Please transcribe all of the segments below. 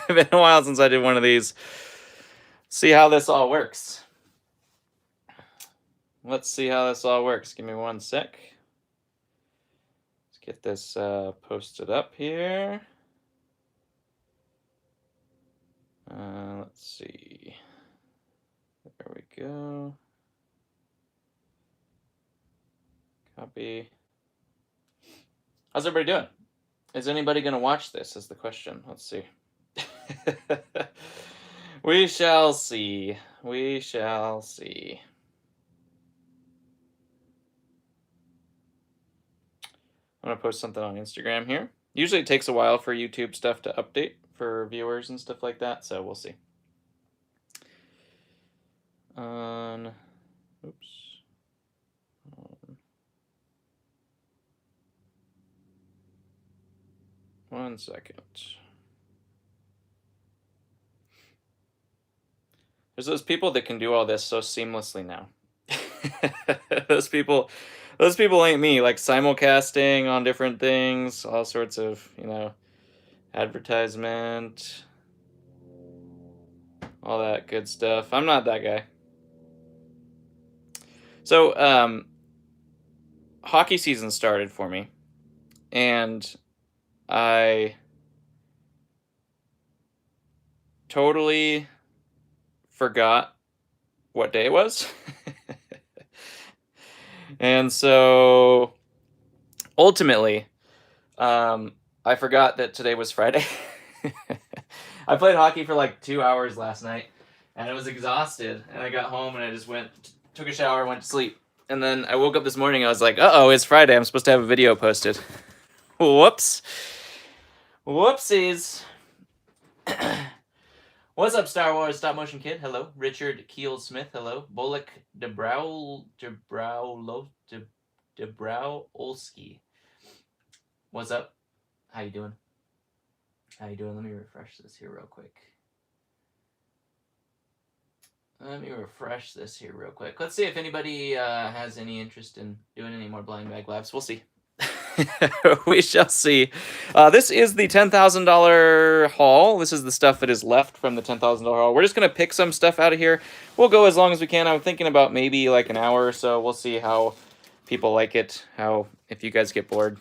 Been a while since I did one of these. See how this all works. Let's see how this all works. Give me one sec. Let's get this posted up here. Let's see. There we go. Copy. How's everybody doing? Is anybody going to watch this is the question. Let's see. We shall see. We shall see. I'm going to post something on Instagram here. Usually it takes a while for YouTube stuff to update for viewers and stuff like that, so we'll see. Oops. 1 second. There's those people that can do all this so seamlessly now. Those people ain't me, like simulcasting on different things, all sorts of, advertisement, all that good stuff. I'm not that guy. So, hockey season started for me, and I totally forgot what day it was. And so ultimately, I forgot that today was Friday. I played hockey for like 2 hours last night, and I was exhausted, and I got home and I just took a shower, went to sleep. And then I woke up this morning, I was like, uh-oh, it's Friday. I'm supposed to have a video posted. Whoops. Whoopsies. What's up, Star Wars Stop Motion Kid? Hello. Richard Keel Smith. Hello. Bolek Debrowolski. What's up? How you doing? How you doing? Let me refresh this here real quick. Let's see if anybody has any interest in doing any more blind bag labs. We'll see. We shall see. This is the $10,000 haul. This is the stuff that is left from the $10,000 haul. We're just going to pick some stuff out of here. We'll go as long as we can. I'm thinking about maybe like an hour or so. We'll see how people like it, if you guys get bored.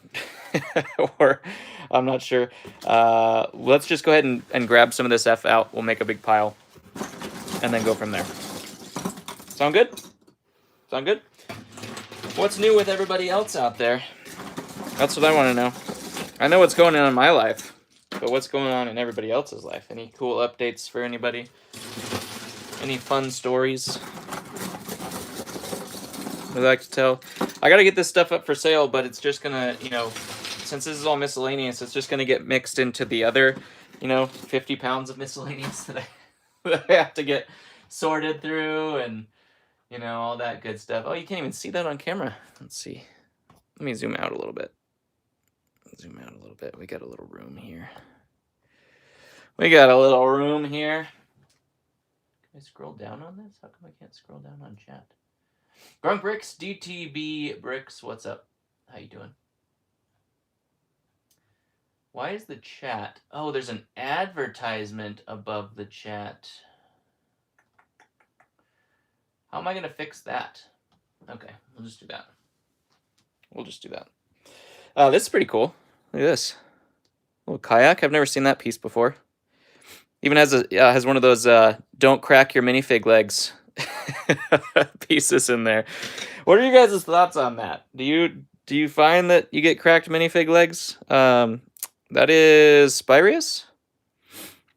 Or I'm not sure. Let's just go ahead and grab some of this F out. We'll make a big pile and then go from there. Sound good? Sound good? What's new with everybody else out there? That's what I want to know. I know what's going on in my life, but what's going on in everybody else's life? Any cool updates for anybody? Any fun stories we'd like to tell? I got to get this stuff up for sale, but it's just going to, since this is all miscellaneous, it's just going to get mixed into the other, 50 pounds of miscellaneous that I have to get sorted through and, all that good stuff. Oh, you can't even see that on camera. Let's see. Let me zoom out a little bit. We got a little room here. Can I scroll down on this? How come I can't scroll down on chat? Grunk Bricks, DTB Bricks, what's up? How you doing? Why is the chat? Oh, there's an advertisement above the chat. How am I going to fix that? Okay, we'll just do that. This is pretty cool. Look at this. Little kayak. I've never seen that piece before. Even has one of those don't crack your minifig legs pieces in there. What are you guys' thoughts on that? Do you find that you get cracked minifig legs? That is Spirius.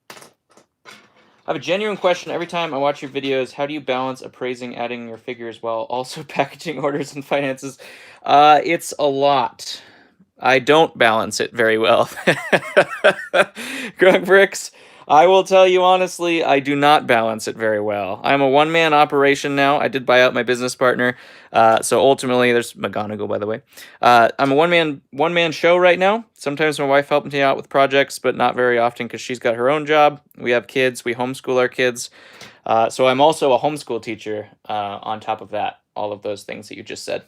I have a genuine question every time I watch your videos. How do you balance appraising, adding your figures while also packaging orders and finances? It's a lot. I don't balance it very well. Grunk Bricks, I will tell you honestly, I do not balance it very well. I'm a one-man operation now. I did buy out my business partner. So ultimately, there's McGonagall, by the way. I'm a one-man show right now. Sometimes my wife helps me out with projects, but not very often because she's got her own job. We have kids. We homeschool our kids. So I'm also a homeschool teacher on top of that. All of those things that you just said.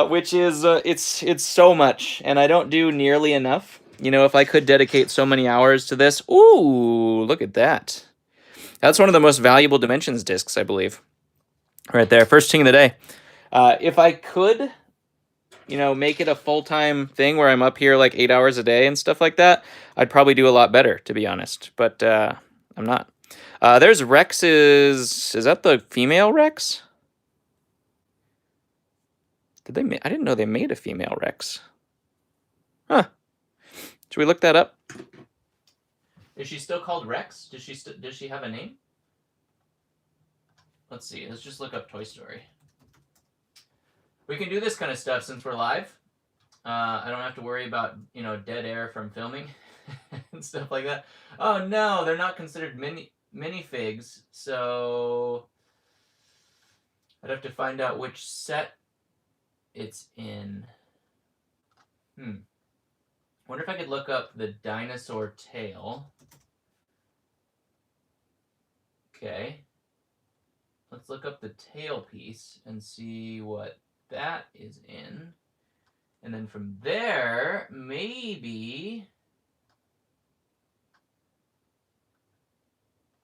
Which is, it's so much, and I don't do nearly enough. You know, if I could dedicate so many hours to this. Ooh, look at that. That's one of the most valuable Dimensions discs, I believe. Right there. First thing of the day. If I could, you know, make it a full-time thing where I'm up here like 8 hours a day and stuff like that, I'd probably do a lot better, to be honest. But I'm not. There's Rex's... Is that the female Rex? Did they? I didn't know they made a female Rex. Huh. Should we look that up? Is she still called Rex? Does she have a name? Let's see. Let's just look up Toy Story. We can do this kind of stuff since we're live. I don't have to worry about, you know, dead air from filming and stuff like that. Oh no, they're not considered minifigs, so I'd have to find out which set it's in. Wonder if I could look up the dinosaur tail. Okay. Let's look up the tail piece and see what that is in. And then from there, maybe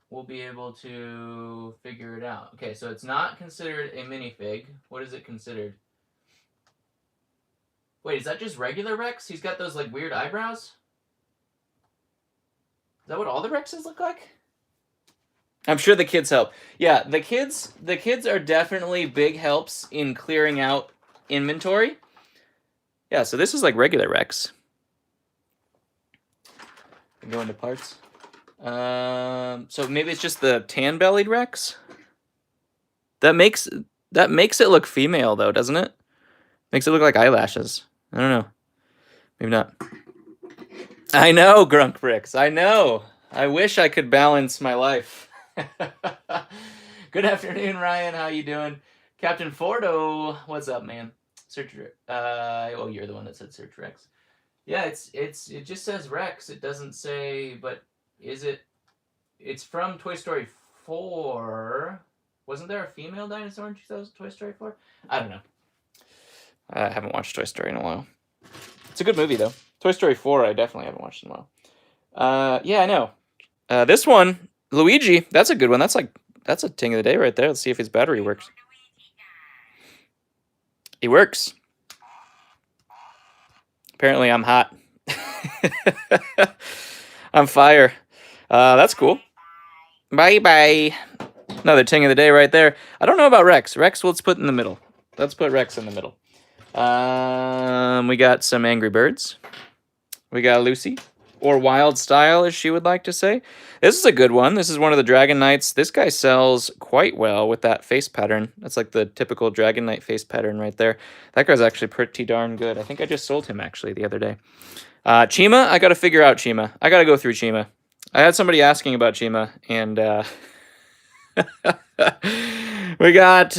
we'll be able to figure it out. Okay, so it's not considered a minifig. What is it considered? Wait, is that just regular Rex? He's got those like weird eyebrows? Is that what all the Rexes look like? I'm sure the kids help. Yeah, the kids are definitely big helps in clearing out inventory. Yeah, so this is like regular Rex. Go into parts. So maybe it's just the tan-bellied Rex. That makes it look female though, doesn't it? Makes it look like eyelashes. I don't know. Maybe not. I know, Grunk Bricks. I know. I wish I could balance my life. Good afternoon, Ryan. How you doing? Captain Fordo, what's up, man? Search. Oh, you're the one that said search Rex. Yeah, it just says Rex. It doesn't say, but is it? It's from Toy Story 4. Wasn't there a female dinosaur in Toy Story 4? I don't know. I haven't watched Toy Story in a while. It's a good movie though. Toy Story 4, I definitely haven't watched in a while. Yeah, I know. This one, Luigi, that's a good one. That's a ting of the day right there. Let's see if his battery works. He works. Apparently I'm hot. I'm fire. That's cool. Bye-bye. Another ting of the day right there. I don't know about Rex. Rex, let's put in the middle. Let's put Rex in the middle. We got some Angry Birds. We got Lucy, or Wild Style, as she would like to say. This is a good one. This is one of the Dragon Knights. This guy sells quite well with that face pattern. That's like the typical Dragon Knight face pattern right there. That guy's actually pretty darn good. I think I just sold him, actually, the other day. Chima, I got to figure out Chima. I got to go through Chima. I had somebody asking about Chima, and we got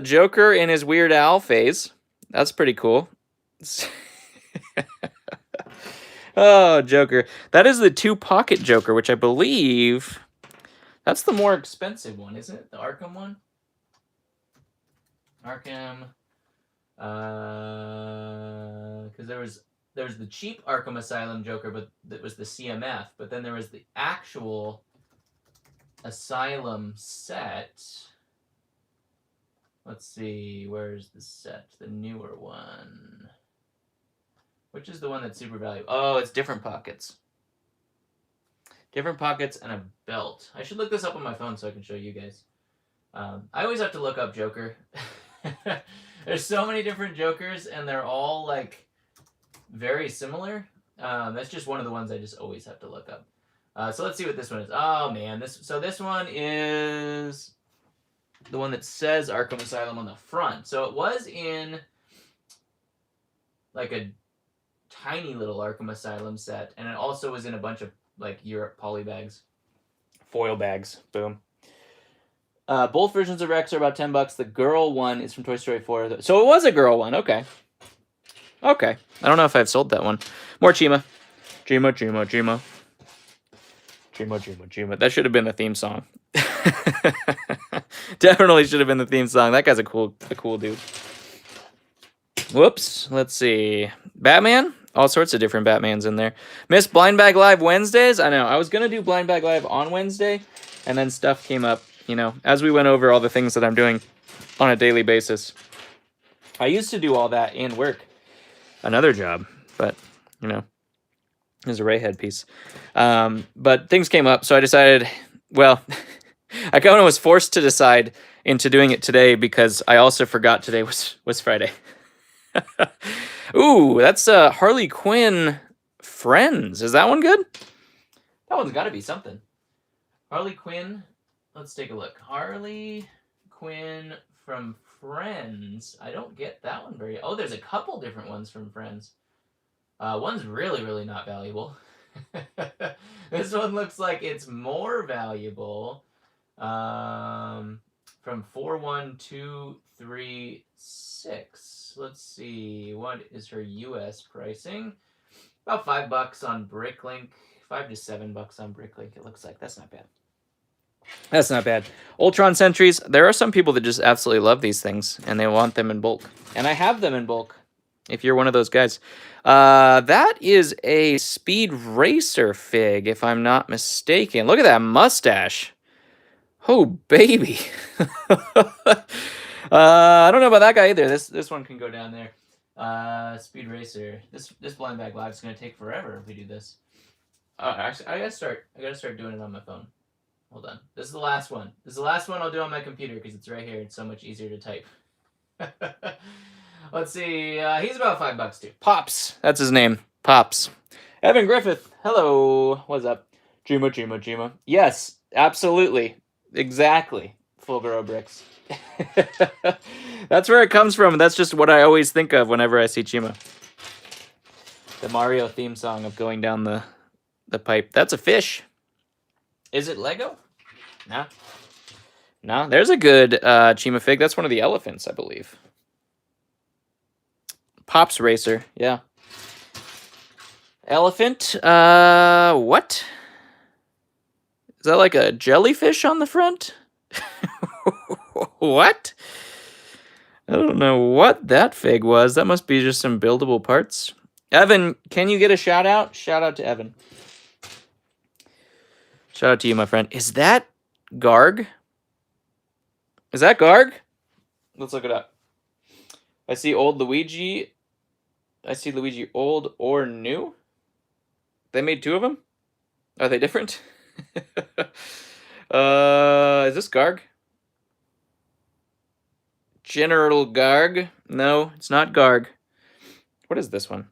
Joker in his Weird Al phase. That's pretty cool. Oh, Joker. That is the 2-pocket Joker, which I believe... That's the more expensive one, isn't it? The Arkham one? Arkham... Because there was the cheap Arkham Asylum Joker, but that was the CMF. But then there was the actual Asylum set. Let's see, where's the set? The newer one. Which is the one that's super valuable? Oh, it's different pockets. Different pockets and a belt. I should look this up on my phone so I can show you guys. I always have to look up Joker. There's so many different Jokers, and they're all, like, very similar. That's just one of the ones I just always have to look up. So let's see what this one is. Oh, man. This one is the one that says Arkham Asylum on the front. So it was in, like, a tiny little Arkham Asylum set, and it also was in a bunch of like Europe poly bags, foil bags. Boom. Both versions of Rex are about $10. The girl one is from Toy Story 4. So it was a girl one. Okay. I don't know if I've sold that one. More Chima. Chima. That should have been the theme song. Definitely should have been the theme song. That guy's a cool dude. Whoops. Let's see. Batman. All sorts of different Batmans in there. Miss Blind Bag Live Wednesdays? I know. I was going to do Blind Bag Live on Wednesday, and then stuff came up, you know, as we went over all the things that I'm doing on a daily basis. I used to do all that in work. Another job, but, you know, there's a Ray headpiece. But things came up, so I decided, well, I kind of was forced to decide into doing it today because I also forgot today was Friday. Ooh, that's Harley Quinn Friends. Is that one good? That one's got to be something. Harley Quinn. Let's take a look. Harley Quinn from Friends. I don't get that one very... Oh, there's a couple different ones from Friends. One's really, really not valuable. This one looks like it's more valuable. From 41236. Let's see. What is her US pricing? About $5 on Bricklink. $5 to $7 on Bricklink. It looks like. That's not bad. That's not bad. Ultron Sentries. There are some people that just absolutely love these things, and they want them in bulk. And I have them in bulk, if you're one of those guys. That is a Speed Racer fig, if I'm not mistaken. Look at that mustache. Oh, baby. I don't know about that guy either. This one can go down there. Speed Racer. This Blind Bag Live is going to take forever if we do this. Actually, I gotta start doing it on my phone. Hold on. This is the last one. This is the last one I'll do on my computer because it's right here. It's so much easier to type. Let's see. He's about $5 too. Pops. That's his name. Pops. Evan Griffith. Hello. What's up? Jima. Yes, absolutely. Exactly. Full grow bricks. That's where it comes from. That's just what I always think of whenever I see Chima. The Mario theme song of going down the pipe. That's a fish. Is it Lego? No. No, there's a good Chima fig. That's one of the elephants, I believe. Pops Racer, yeah. Elephant, what? Is that like a jellyfish on the front? What? I don't know what that fig was. That must be just some buildable parts. Evan, can you get a shout out? Shout out to Evan. Shout out to you, my friend. Is that Garg? Is that Garg? Let's look it up. I see old Luigi. I see Luigi old or new. They made two of them? Are they different? Is this Garg? General Garg? No, it's not Garg. What is this one?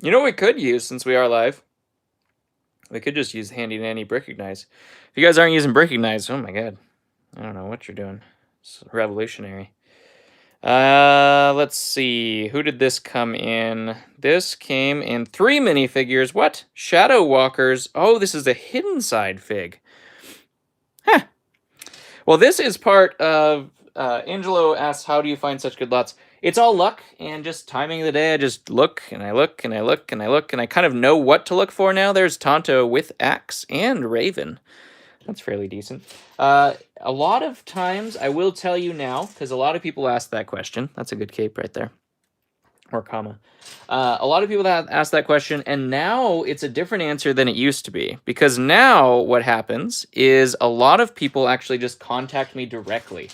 You know what we could use since we are live? We could just use Handy Dandy Bricklink. If you guys aren't using Bricklink, oh my god. I don't know what you're doing. It's revolutionary. Let's see. Who did this come in? This came in 3 minifigures. What? Shadow Walkers. Oh, this is a hidden side fig. Huh. Well, this is part of... Angelo asks, how do you find such good lots? It's all luck and just timing of the day. I just look and I look and I look and I look and I kind of know what to look for now. There's Tonto with Axe and Raven. That's fairly decent. A lot of times, I will tell you now, because a lot of people ask that question. That's a good cape right there. Or comma. A lot of people ask that question, and now it's a different answer than it used to be. Because now what happens is a lot of people actually just contact me directly.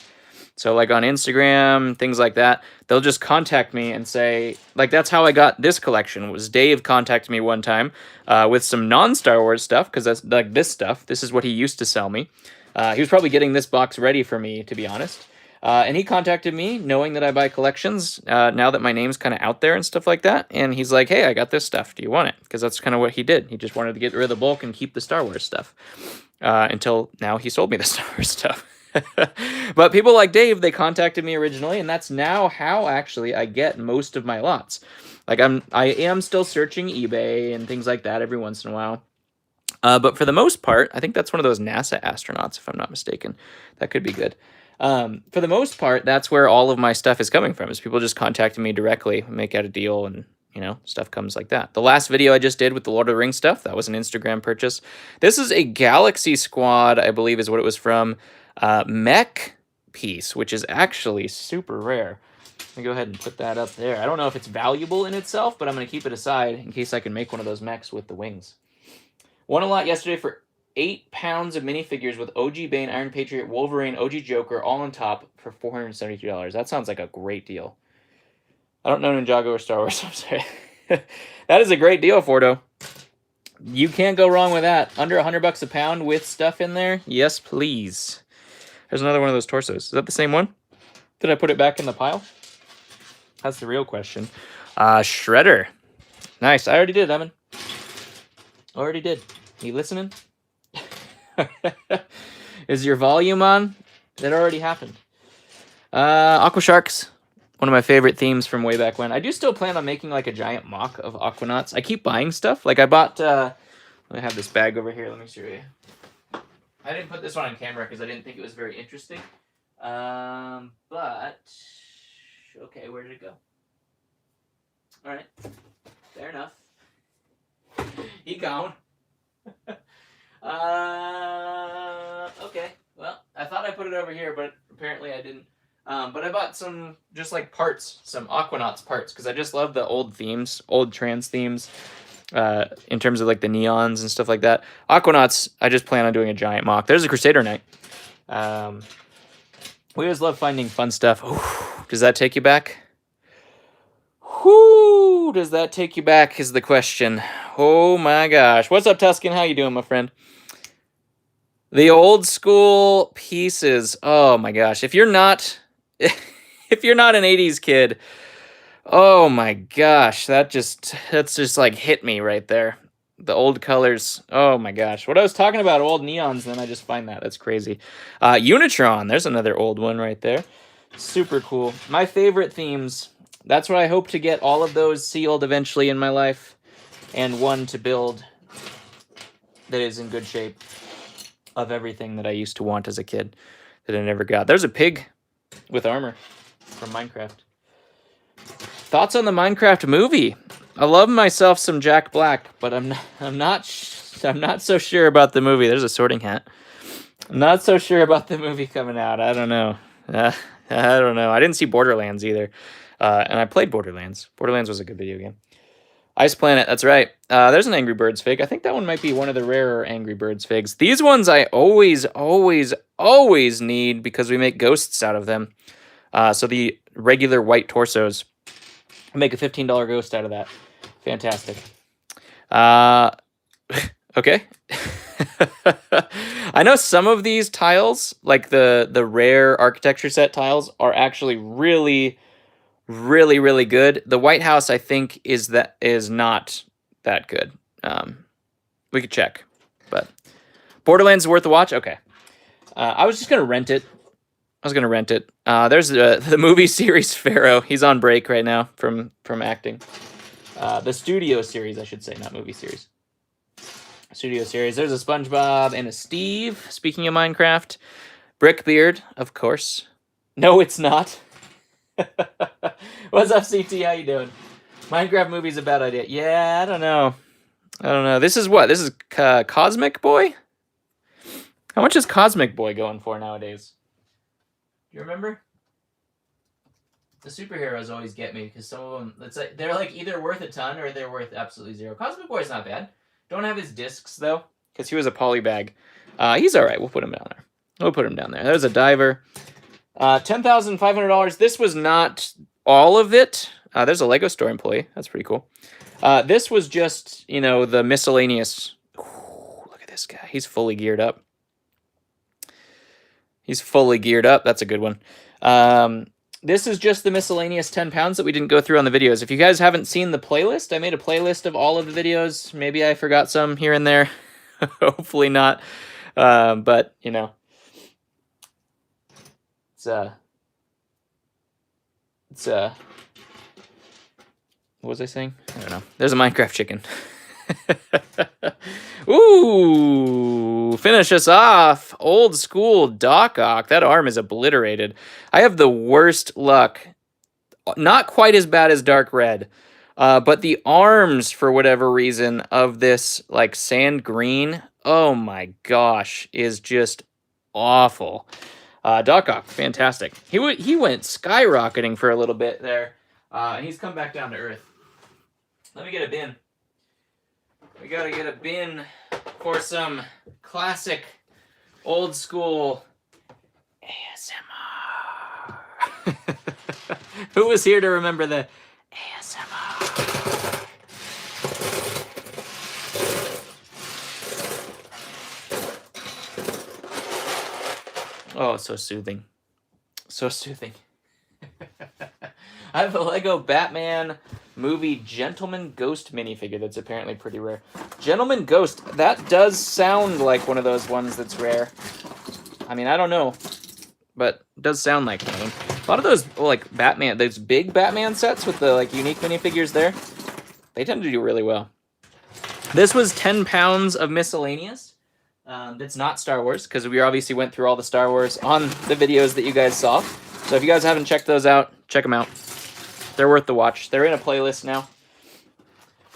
So like on Instagram, things like that, they'll just contact me and say, like that's how I got this collection, was Dave contacted me one time with some non-Star Wars stuff, because that's like this stuff. This is what he used to sell me. He was probably getting this box ready for me, to be honest. And he contacted me knowing that I buy collections now that my name's kind of out there and stuff like that. And he's like, hey, I got this stuff. Do you want it? Because that's kind of what he did. He just wanted to get rid of the bulk and keep the Star Wars stuff. Until now he sold me the Star Wars stuff. But people like Dave, they contacted me originally, and that's now how actually I get most of my lots. Like I am still searching eBay and things like that every once in a while. But for the most part, I think that's one of those NASA astronauts, if I'm not mistaken. That could be good. For the most part, that's where all of my stuff is coming from, is people just contacting me directly, make out a deal, and you know, stuff comes like that. The last video I just did with the Lord of the Rings stuff, that was an Instagram purchase. This is a Galaxy Squad, I believe is what it was from. Mech piece, which is actually super rare. gonna go ahead and put that up there. I don't know if it's valuable in itself, but I'm gonna keep it aside in case I can make one of those mechs with the wings. Won a lot yesterday for 8 pounds of minifigures with OG Bane, Iron Patriot, Wolverine, OG Joker, all on top for $472. That sounds like a great deal. I don't know Ninjago or Star Wars. I'm sorry. That is a great deal, Fordo. You can't go wrong with that. Under $100 a pound with stuff in there? Yes, please. There's another one of those torsos. Is that the same one? Did I put it back in the pile? That's the real question. Shredder. Nice. I already did, Evan. Already did. You listening? Is your volume on? That already happened. Aqua Sharks. One of my favorite themes from way back when. I do still plan on making like a giant mock of Aquanauts. I keep buying stuff. Like I bought... I have this bag over here. Let me show you. I didn't put this one on camera because I didn't think it was very interesting. But... Okay, where did it go? Alright. Fair enough. He gone. Okay. Well, I thought I put it over here, but apparently I didn't. But I bought some, just like parts, some Aquanauts parts, because I just love the old themes, old trans themes, in terms of like the neons and stuff like that. Aquanauts, I just plan on doing a giant mock. There's a Crusader Knight. We always love finding fun stuff. Ooh, does that take you back? Whoo, does that take you back is the question. Oh my gosh. What's up, Tuscan? How you doing, my friend? The old school pieces. Oh my gosh. If you're not if you're not an 80s kid, oh my gosh, that's just like hit me right there. The old colors. Oh my gosh. What I was talking about, old neons, then I just find that. That's crazy. Unitron, there's another old one right there. Super cool. My favorite themes. That's what I hope to get all of those sealed eventually in my life. And one to build that is in good shape of everything that I used to want as a kid that I never got. There's a pig with armor from Minecraft. Thoughts on the Minecraft movie? I love myself some Jack Black, but I'm not so sure about the movie. There's a Sorting Hat. I'm not so sure about the movie coming out. I don't know. I don't know. I didn't see Borderlands either. And I played Borderlands. Borderlands was a good video game. Ice Planet, that's right. There's an Angry Birds fig. I think that one might be one of the rarer Angry Birds figs. These ones I always need because we make ghosts out of them. So the regular white torsos, I make a $15 ghost out of that. Fantastic. Okay. I know some of these tiles, like the rare architecture set tiles, are actually really good. The White House, I think, is not that good. We could check, but Borderlands is worth a watch. Okay. I was just gonna rent it. There's the movie series Pharaoh. He's on break right now from acting. The studio series, I should say, not movie series. Studio series. There's a SpongeBob and a Steve. Speaking of Minecraft, Brickbeard, of course. No, it's not. What's up, CT? How you doing? Minecraft movie's a bad idea. Yeah, I don't know. This is what? This is Cosmic Boy? How much is Cosmic Boy going for nowadays? Do you remember? The superheroes always get me because some of them, it's like they're like either worth a ton or they're worth absolutely zero. Cosmic Boy's not bad. Don't have his discs though because he was a polybag. He's all right. We'll put him down there. There's a diver. $10,500. This was not all of it. There's a Lego store employee. That's pretty cool. This was just, the miscellaneous. Ooh, look at this guy. He's fully geared up. That's a good one. This is just the miscellaneous 10 pounds that we didn't go through on the videos. If you guys haven't seen the playlist, I made a playlist of all of the videos. Maybe I forgot some here and there. Hopefully not. But, It's what was I saying? I don't know. There's a Minecraft chicken. Ooh, finish us off. Old school Doc Ock. That arm is obliterated. I have the worst luck. Not quite as bad as Dark Red. But the arms, for whatever reason, of this like sand green, oh my gosh, is just awful. Doc Ock, fantastic. He went skyrocketing for a little bit there. And he's come back down to earth. Let me get a bin. We gotta get a bin for some classic, old school ASMR. Who was here to remember the ASMR? Oh, it's so soothing. So soothing. I have a Lego Batman movie Gentleman Ghost minifigure that's apparently pretty rare. Gentleman Ghost, that does sound like one of those ones that's rare. I mean, I don't know, but it does sound like one. A lot of those, like, Batman, those big Batman sets with the, like, unique minifigures there, they tend to do really well. This was 10 pounds of miscellaneous. That's not Star Wars, because we obviously went through all the Star Wars on the videos that you guys saw. So if you guys haven't checked those out, check them out. They're worth the watch. They're in a playlist now.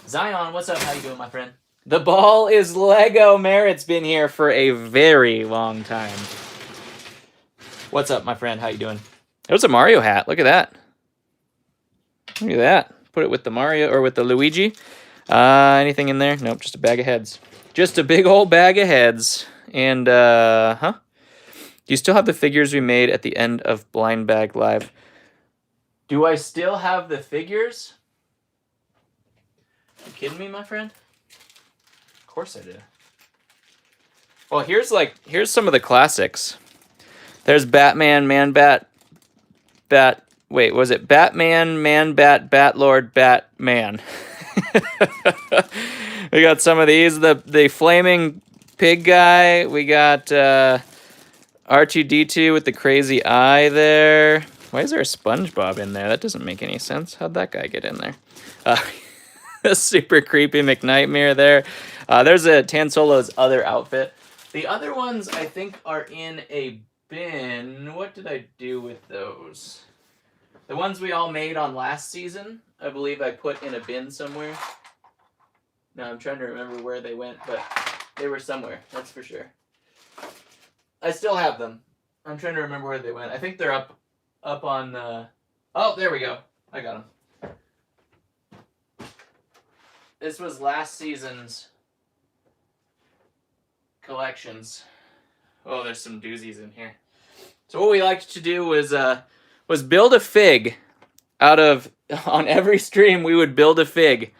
Zion, what's up? How you doing, my friend? The ball is Lego. Merritt's been here for a very long time. What's up, my friend? How you doing? There's a Mario hat. Look at that. Look at that. Put it with the Mario or with the Luigi. Anything in there? Nope, just a bag of heads. Just a big old bag of heads. And, Do you still have the figures we made at the end of Blind Bag Live? Do I still have the figures? You kidding me, my friend? Of course I do. Well, here's some of the classics. There's Batman, Man-Bat, wait, was it Batman, Man-Bat, Bat-Lord, Batman? We got some of these. The flaming pig guy. We got R2-D2 with the crazy eye there. Why is there a SpongeBob in there? That doesn't make any sense. How'd that guy get in there? A super creepy McNightmare there. There's a Tan Solo's other outfit. The other ones, I think, are in a bin. What did I do with those? The ones we all made on last season, I believe I put in a bin somewhere. No, I'm trying to remember where they went, but they were somewhere, that's for sure. I still have them. I'm trying to remember where they went. I think they're up on... Oh, there we go. I got them. This was last season's collections. Oh, there's some doozies in here. So what we liked to do was build a fig out of... On every stream, we would build a fig.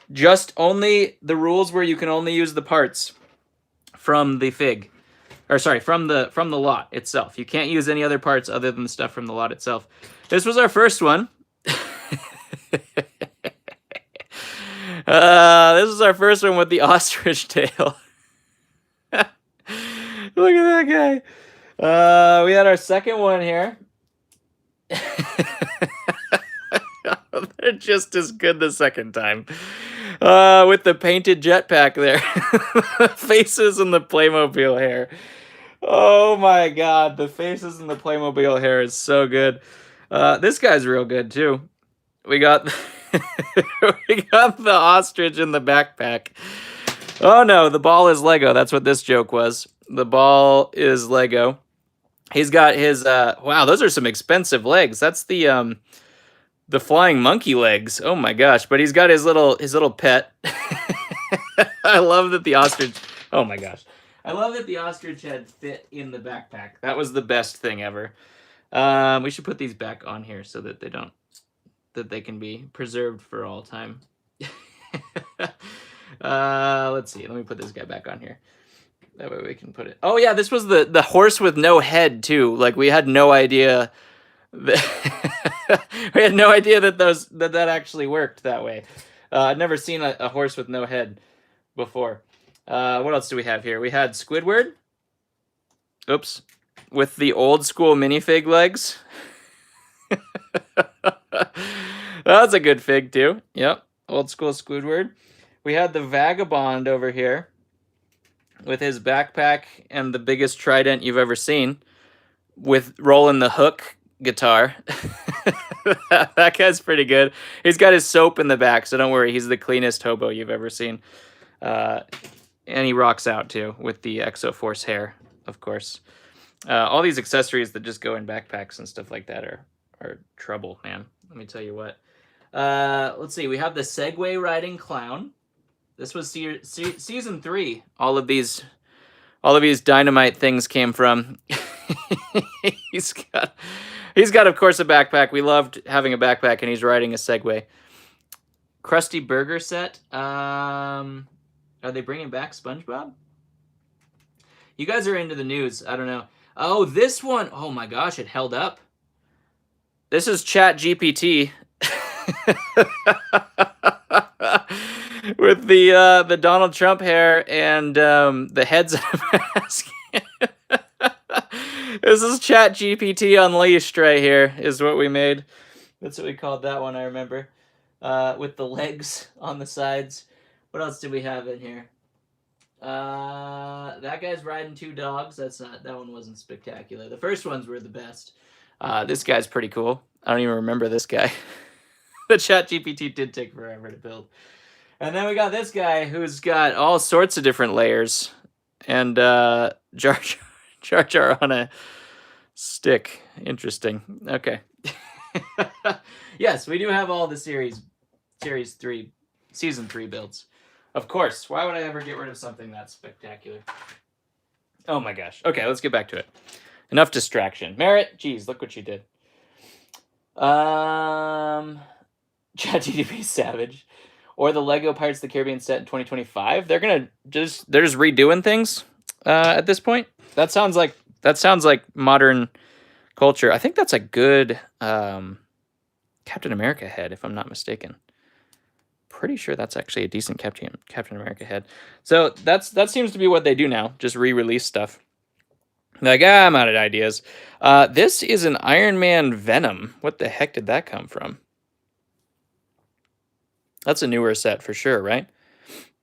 Just only the rules where you can only use the parts from the fig. Or sorry, from the lot itself. You can't use any other parts other than the stuff from the lot itself. This was our first one. This is our first one with the ostrich tail. Look at that guy. We had our second one here. They're just as good the second time. With the painted jetpack there. Faces and the Playmobil hair. Oh my god, the faces and the Playmobil hair is so good. This guy's real good too. We got we got the ostrich in the backpack. Oh no, the ball is Lego. That's what this joke was. The ball is Lego. He's got his wow, those are some expensive legs. That's the flying monkey legs. Oh my gosh, but he's got his little pet. I love that the ostrich. Oh my gosh. I love that the ostrich head fit in the backpack. That was the best thing ever. We should put these back on here so that they can be preserved for all time. Let's see. Let me put this guy back on here. That way we can put it. Oh yeah, this was the horse with no head too. Like we had no idea that we had no idea that that actually worked that way. I'd never seen a horse with no head before. What else do we have here? We had Squidward. Oops. With the old school minifig legs. That's a good fig too. Yep. Old school Squidward. We had the Vagabond over here with his backpack and the biggest trident you've ever seen with rolling the hook guitar. That guy's pretty good. He's got his soap in the back, so don't worry. He's the cleanest hobo you've ever seen. And he rocks out too with the Exoforce hair, of course. All these accessories that just go in backpacks and stuff like that are trouble, man. Let me tell you what. Let's see. We have the Segway riding clown. This was season 3. All of these dynamite things came from. he's got, of course, a backpack. We loved having a backpack, and he's riding a Segway. Krusty Burger set. Are they bringing back SpongeBob? You guys are into the news. I don't know. Oh, this one. Oh my gosh, it held up. This is ChatGPT. With the Donald Trump hair and the heads of a mask. This is ChatGPT Unleashed right here, is what we made. That's what we called that one, I remember. With the legs on the sides. What else did we have in here? That guy's riding 2 dogs. That one wasn't spectacular. The first ones were the best. This guy's pretty cool. I don't even remember this guy. The ChatGPT did take forever to build. And then we got this guy who's got all sorts of different layers. And Jar Jar on a stick. Interesting. Okay. Yes, we do have all the series 3, season 3 builds. Of course. Why would I ever get rid of something that spectacular? Oh my gosh. Okay, let's get back to it. Enough distraction. Merritt, geez, look what you did. ChatGPT Savage. Or the Lego Pirates of the Caribbean set in 2025. They're just redoing things at this point. That sounds like modern culture. I think that's a good Captain America head, if I'm not mistaken. Pretty sure that's actually a decent Captain America head. So that seems to be what they do now. Just re-release stuff. Like, I'm out of ideas. This is an Iron Man Venom. What the heck did that come from? That's a newer set for sure, right?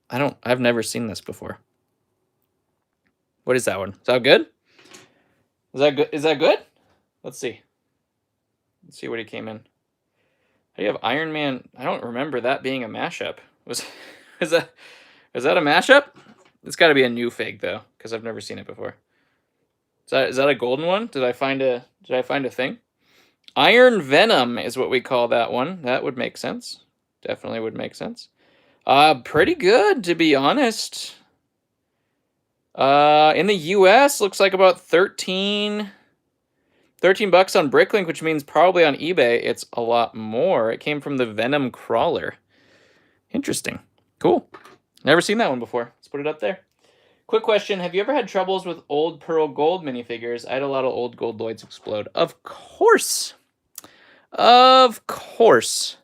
I've never seen this before. What is that one? Is that good? Is that good? Let's see. Let's see what he came in. How do you have Iron Man? I don't remember that being a mashup. Is that a mashup? It's got to be a new fig though, because I've never seen it before. Is that a golden one? Did I find a thing? Iron Venom is what we call that one. That would make sense. Definitely would make sense. Pretty good, to be honest. In the US, looks like about 13 bucks on Bricklink, which means probably on eBay it's a lot more. It came from the Venom Crawler. Interesting. Cool. Never seen that one before. Let's put it up there. Quick question. Have you ever had troubles with old Pearl Gold minifigures? I had a lot of old Gold Lloyds explode. Of course. Of course.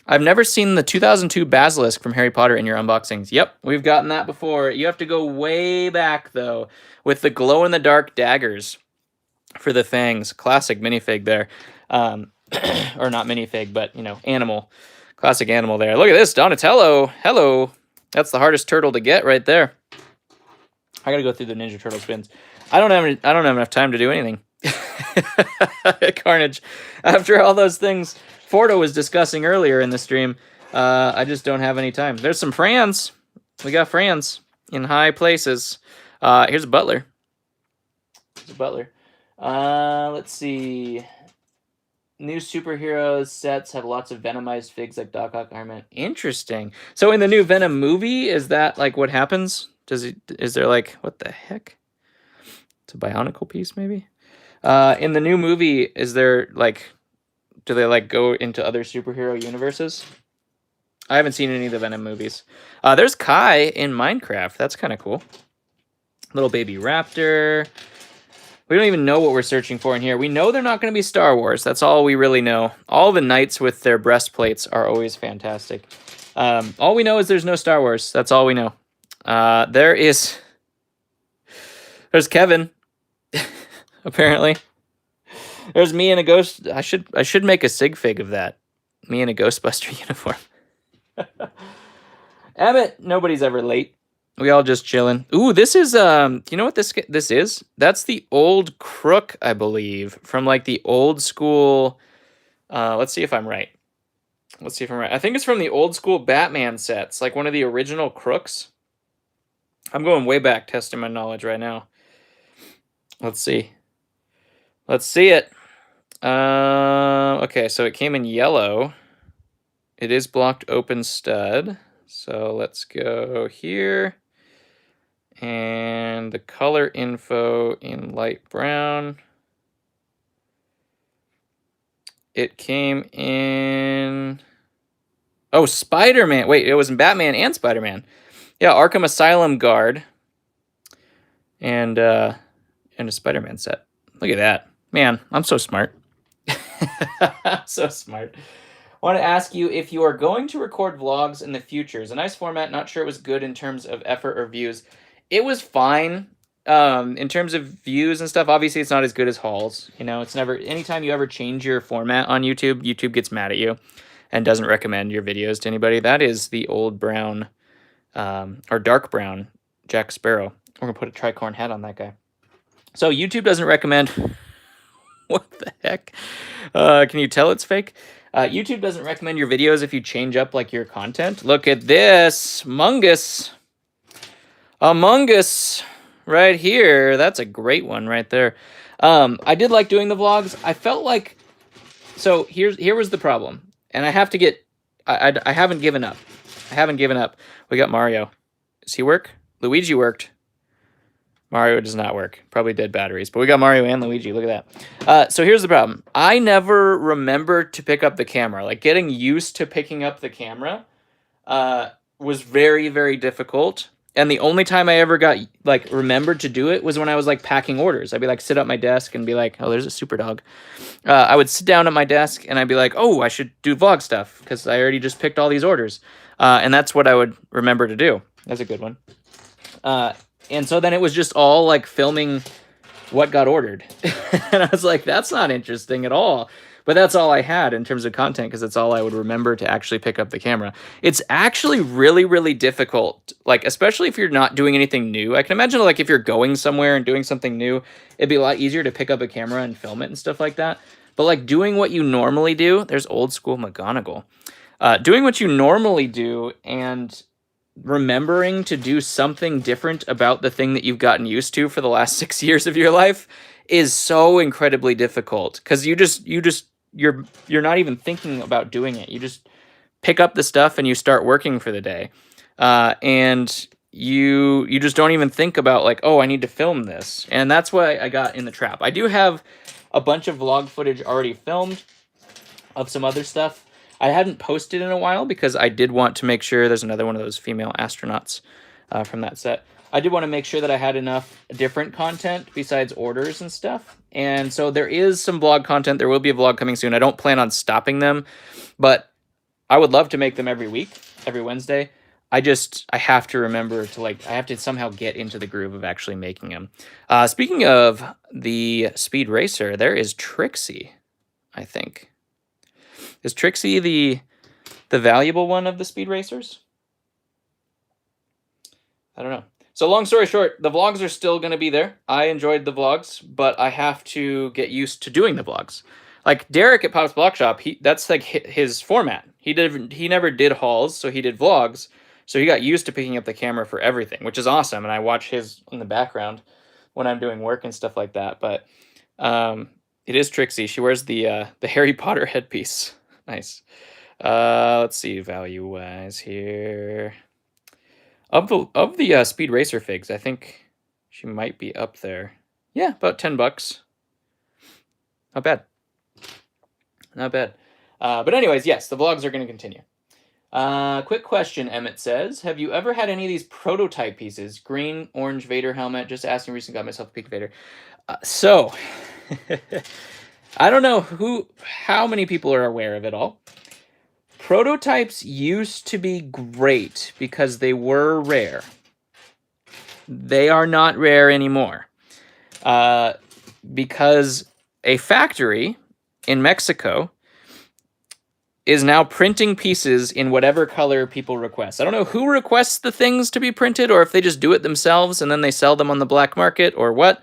I've never seen the 2002 Basilisk from Harry Potter in your unboxings. Yep, we've gotten that before. You have to go way back, though, with the glow-in-the-dark daggers for the fangs. Classic minifig there. Or not minifig, but, animal. Classic animal there. Look at this, Donatello. Hello. That's the hardest turtle to get right there. I gotta go through the Ninja Turtle spins. I don't have enough time to do anything. Carnage. After all those things Fordo was discussing earlier in the stream, I just don't have any time. There's some Frans. We got Frans in high places. Here's a Butler. Let's see. New superheroes sets have lots of Venomized figs like Doc Ock, Iron Man. Interesting. So in the new Venom movie, is that like what happens? Is there like, what the heck? It's a Bionicle piece, maybe? In the new movie, is there like, do they like go into other superhero universes? I haven't seen any of the Venom movies. There's Kai in Minecraft. That's kind of cool. Little baby raptor. We don't even know what we're searching for in here. We know they're not going to be Star Wars. That's all we really know. All the knights with their breastplates are always fantastic. All we know is there's no Star Wars. That's all we know. There's Kevin, apparently. There's me in a ghost. I should make a sig fig of that. Me in a Ghostbuster uniform. Emmett, nobody's ever late. We all just chilling. Ooh, this is you know what this is? That's the old crook, I believe, from like the old school. Let's see if I'm right. I think it's from the old school Batman sets, like one of the original crooks. I'm going way back, testing my knowledge right now. Let's see. Let's see it. Okay, so it came in yellow. It is blocked open stud. So let's go here. And the color info in light brown. It came in... Oh, Spider-Man. Wait, it was in Batman and Spider-Man. Yeah, Arkham Asylum guard. And a Spider-Man set. Look at that. Man, I'm so smart. So smart. I want to ask you if you are going to record vlogs in the future. It's a nice format. Not sure it was good in terms of effort or views. It was fine. In terms of views and stuff, obviously it's not as good as hauls. You know, it's never... Anytime you ever change your format on YouTube, YouTube gets mad at you and doesn't recommend your videos to anybody. That is the old brown, or dark brown Jack Sparrow. We're going to put a tricorn hat on that guy. So YouTube doesn't recommend... What the heck? Can you tell it's fake? YouTube doesn't recommend your videos if you change up like your content. Look at this. Among Us right here. That's a great one right there. I did like doing the vlogs. I felt like... So here was the problem. And I have to get... I haven't given up. I haven't given up. We got Mario. Does he work? Luigi worked. Mario does not work. Probably dead batteries. But we got Mario and Luigi. Look at that. So here's the problem. I never remembered to pick up the camera. Like, getting used to picking up the camera was very, very difficult. And the only time I ever got, like, remembered to do it was when I was, like, packing orders. I'd be, like, sit at my desk and be like, oh, there's a super dog. I would sit down at my desk and I'd be like, oh, I should do vlog stuff because I already just picked all these orders. And that's what I would remember to do. That's a good one. And so then it was just all like filming what got ordered. And I was like, that's not interesting at all. But that's all I had in terms of content because that's all I would remember to actually pick up the camera. It's actually really, really difficult, like especially if you're not doing anything new. I can imagine like if you're going somewhere and doing something new, it'd be a lot easier to pick up a camera and film it and stuff like that. But like doing what you normally do, there's old school McGonagall. Doing what you normally do and remembering to do something different about the thing that you've gotten used to for the last 6 years of your life is so incredibly difficult because you're not even thinking about doing it. You just pick up the stuff and you start working for the day, and you just don't even think about like, oh, I need to film this. And that's why I got in the trap. I do have a bunch of vlog footage already filmed of some other stuff. I hadn't posted in a while because I did want to make sure... There's another one of those female astronauts from that set. I did want to make sure that I had enough different content besides orders and stuff. And so there is some vlog content. There will be a vlog coming soon. I don't plan on stopping them, but I would love to make them every week, every Wednesday. I have to remember to I have to somehow get into the groove of actually making them. Speaking of the Speed Racer, there is Trixie, I think. Is Trixie the valuable one of the Speed Racers? I don't know. So long story short, the vlogs are still going to be there. I enjoyed the vlogs, but I have to get used to doing the vlogs. Like Derek at Pop's Block Shop, that's like his format. He never did hauls, so he did vlogs. So he got used to picking up the camera for everything, which is awesome. And I watch his in the background when I'm doing work and stuff like that. But it is Trixie. She wears the Harry Potter headpiece. Nice. Let's see value-wise here. Of the Speed Racer figs, I think she might be up there. Yeah, about $10. Not bad. Not bad. But anyways, yes, the vlogs are going to continue. Quick question, Emmett says, have you ever had any of these prototype pieces? Green, orange Vader helmet. Just asking, recently got myself a Peak Vader. So... I don't know how many people are aware of it all. Prototypes used to be great because they were rare. They are not rare anymore. Because a factory in Mexico is now printing pieces in whatever color people request. I don't know who requests the things to be printed or if they just do it themselves and then they sell them on the black market or what.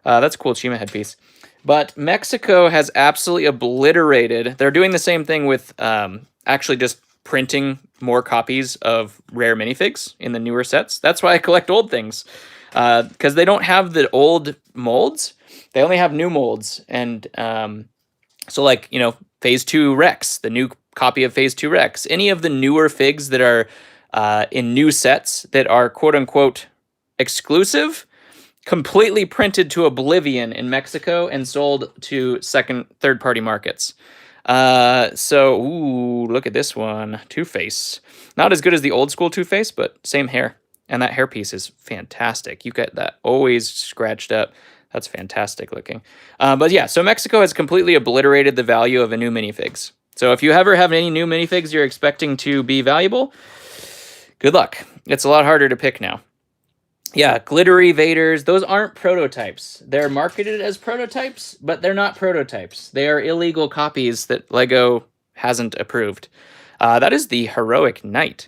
That's a cool Chima headpiece. But Mexico has absolutely obliterated... They're doing the same thing with actually just printing more copies of rare minifigs in the newer sets. That's why I collect old things. Because they don't have the old molds. They only have new molds, and so like, you know, Phase 2 Rex, the new copy of Phase 2 Rex, any of the newer figs that are in new sets that are quote unquote exclusive, completely printed to oblivion in Mexico and sold to third party markets. So, ooh, look at this one. Two-Face. Not as good as the old school Two-Face, but same hair. And that hairpiece is fantastic. You get that always scratched up. That's fantastic looking. But yeah, so Mexico has completely obliterated the value of a new minifigs. So if you ever have any new minifigs you're expecting to be valuable, good luck. It's a lot harder to pick now. Yeah, glittery Vaders, those aren't prototypes. They're marketed as prototypes, but they're not prototypes. They are illegal copies that LEGO hasn't approved. That is the Heroic Knight.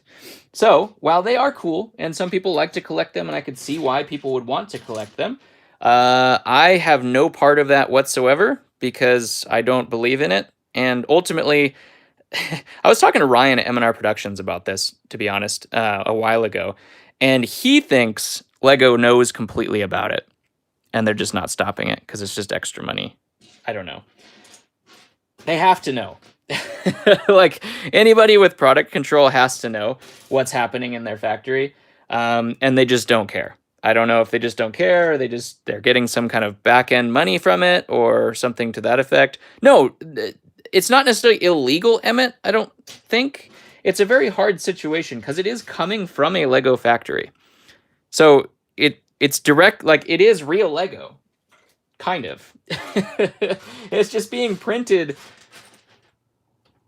So, while they are cool, and some people like to collect them, and I could see why people would want to collect them, I have no part of that whatsoever because I don't believe in it. And ultimately, I was talking to Ryan at M&R Productions about this, to be honest, a while ago, and he thinks LEGO knows completely about it, and they're just not stopping it because it's just extra money. I don't know. They have to know. Like, anybody with product control has to know what's happening in their factory, and they just don't care. I don't know if they just don't care, or they're getting some kind of back-end money from it, or something to that effect. No, it's not necessarily illegal, Emmett, I don't think. It's a very hard situation because it is coming from a LEGO factory. So it's direct, like, it is real LEGO, kind of. It's just being printed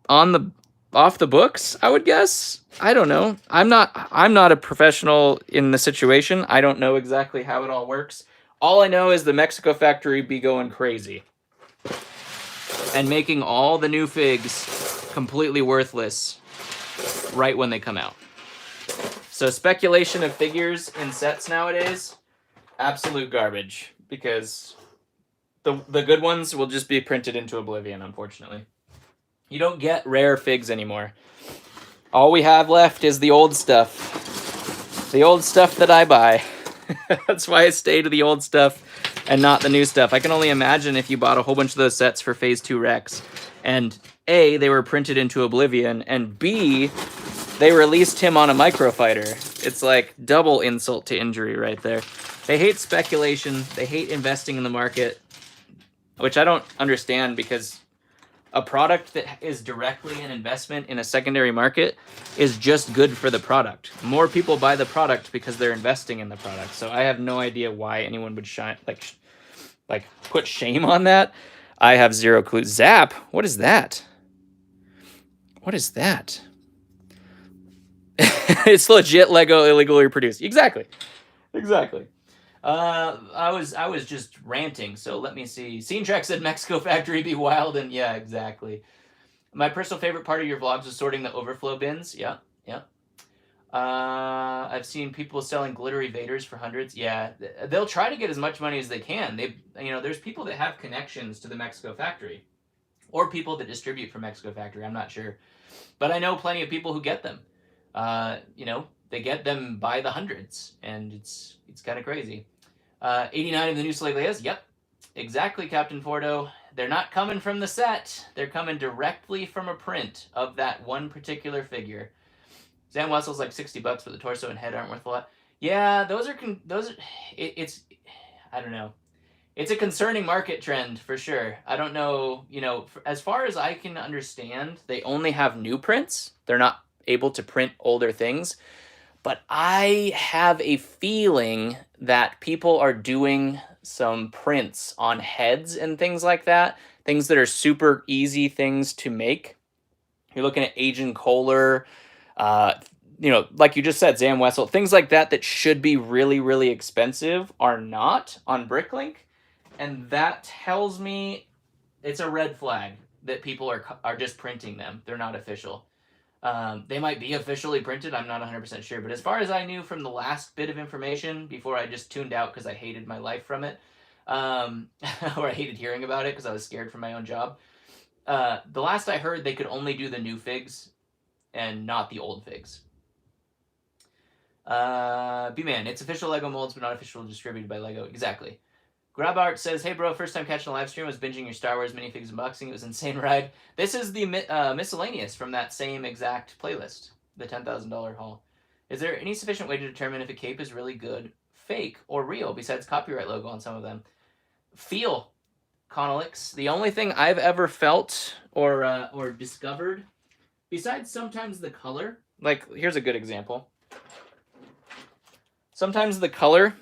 off the books, I would guess. I don't know. I'm not a professional in the situation. I don't know exactly how it all works. All I know is the Mexico factory be going crazy and making all the new figs completely worthless right when they come out. So speculation of figures in sets nowadays, absolute garbage, because the good ones will just be printed into oblivion, unfortunately. You don't get rare figs anymore. All we have left is the old stuff. The old stuff that I buy. That's why I stay to the old stuff and not the new stuff. I can only imagine if you bought a whole bunch of those sets for Phase 2 Rex, and A, they were printed into oblivion, and B, they released him on a microfighter. It's like double insult to injury right there. They hate speculation. They hate investing in the market, which I don't understand, because a product that is directly an investment in a secondary market is just good for the product. More people buy the product because they're investing in the product. So I have no idea why anyone would like put shame on that. I have zero clue. Zap? What is that? What is that? It's legit LEGO illegally produced. Exactly. I was just ranting, so let me see. Scene Track said Mexico factory be wild, and yeah, exactly. My personal favorite part of your vlogs was sorting the overflow bins. Yeah. I've seen people selling glittery Vaders for hundreds. Yeah, they'll try to get as much money as they can. There's people that have connections to the Mexico factory, or people that distribute from Mexico factory. I'm not sure, but I know plenty of people who get them. They get them by the hundreds, and it's kind of crazy. 89 of the new Slave Leias. Yep, exactly, Captain Fordo. They're not coming from the set. They're coming directly from a print of that one particular figure. Sam Wessel's like $60, but the torso and head aren't worth a lot. Yeah, it's I don't know. It's a concerning market trend for sure. I don't know, as far as I can understand, they only have new prints. They're not able to print older things. But I have a feeling that people are doing some prints on heads and things like that. Things that are super easy things to make. You're looking at Agent Kohler, like you just said, Zam Wessel. Things like that should be really, really expensive are not on Bricklink. And that tells me it's a red flag that people are just printing them. They're not official. They might be officially printed. I'm not 100% sure. But as far as I knew from the last bit of information before I just tuned out because I hated my life from it, or I hated hearing about it because I was scared for my own job. The last I heard, they could only do the new figs and not the old figs. B-Man, it's official LEGO molds, but not official distributed by LEGO. Exactly. Grabart says, hey bro, first time catching a live stream, was binging your Star Wars minifigs unboxing. It was an insane ride. This is the miscellaneous from that same exact playlist, the $10,000 haul. Is there any sufficient way to determine if a cape is really good, fake, or real, besides copyright logo on some of them? Feel, Connelix. The only thing I've ever felt or discovered, besides sometimes the color, like, here's a good example. Sometimes the color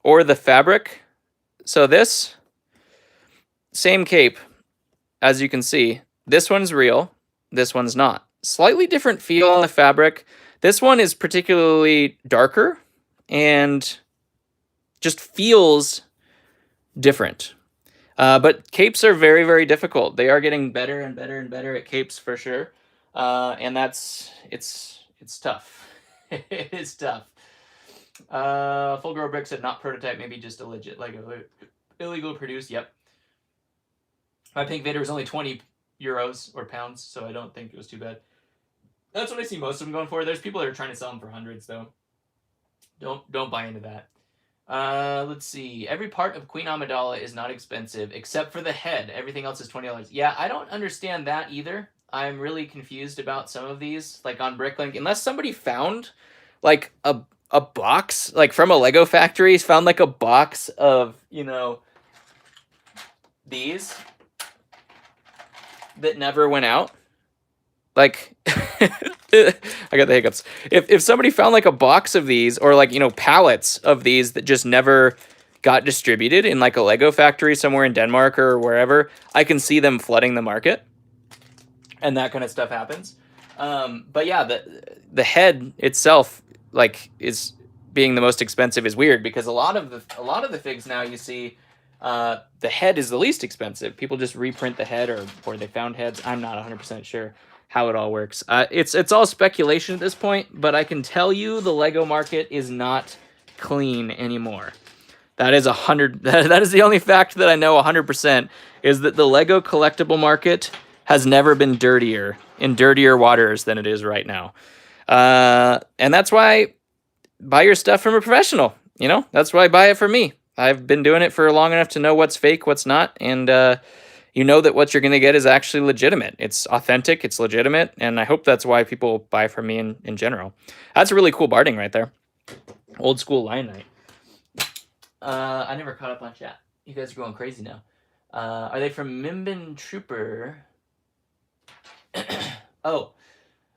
or the fabric. So this same cape, as you can see, this one's real, this one's not. Slightly different feel on the fabric. This one is particularly darker and just feels different. But capes are very, very difficult. They are getting better and better and better at capes for sure. And it's tough. It is tough. Full Grow Brick said not prototype, maybe just a legit Lego. Illegal produced, yep. My Pink Vader was only 20 euros or pounds, so I don't think it was too bad. That's what I see most of them going for. There's people that are trying to sell them for hundreds, though. Don't buy into that. Let's see. Every part of Queen Amidala is not expensive, except for the head. Everything else is $20. Yeah, I don't understand that either. I'm really confused about some of these, like on Bricklink. Unless somebody found, like, a box, like from a Lego factory, found like a box of, you know, these that never went out. Like, I got the hiccups. If somebody found like a box of these, or like, you know, pallets of these that just never got distributed in like a Lego factory somewhere in Denmark or wherever, I can see them flooding the market, and that kind of stuff happens. But yeah, the head itself, like, is being the most expensive is weird, because a lot of the figs now you see, the head is the least expensive. People just reprint the head, or they found heads. I'm not 100% sure how it all works. It's all speculation at this point, but I can tell you the Lego market is not clean anymore. That is that is the only fact that I know 100%, is that the Lego collectible market has never been dirtier, in dirtier waters than it is right now. And that's why buy your stuff from a professional. You know, that's why I buy it from me. I've been doing it for long enough to know what's fake, what's not, and you know that what you're going to get is actually legitimate. It's authentic, it's legitimate, and I hope that's why people buy from me in general. That's a really cool barding right there. Old school Lion Knight. I never caught up on chat. You guys are going crazy now. Are they from Mimbin Trooper? Oh.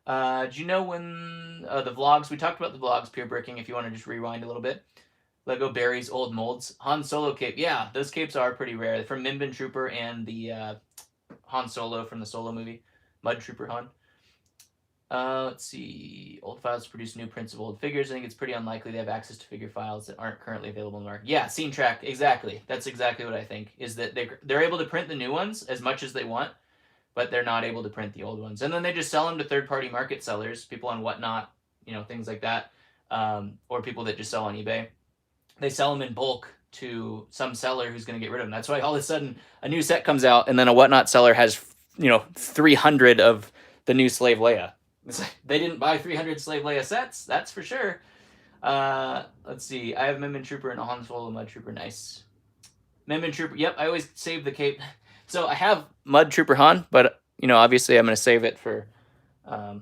Do you know when the vlogs, we talked about the vlogs, pure bricking, if you want to just rewind a little bit. Lego Berries Old Molds. Han Solo cape. Yeah, those capes are pretty rare. From Mimbin Trooper and the Han Solo from the Solo movie. Mud Trooper Han. Let's see. Old Files produce new prints of old figures. I think it's pretty unlikely they have access to figure files that aren't currently available in the market. Yeah, Scene Track. Exactly. That's exactly what I think. Is that they're able to print the new ones as much as they want, but they're not able to print the old ones. And then they just sell them to third-party market sellers, people on Whatnot, you know, things like that, or people that just sell on eBay. They sell them in bulk to some seller who's going to get rid of them. That's why all of a sudden a new set comes out, and then a Whatnot seller has, you know, 300 of the new Slave Leia. It's like, they didn't buy 300 Slave Leia sets, that's for sure. Let's see. I have Mimbin Trooper and a Han Solo Mud Trooper. Nice. Mimbin Trooper. Yep, I always save the cape. So I have Mud Trooper Han, but, you know, obviously I'm going to save it for one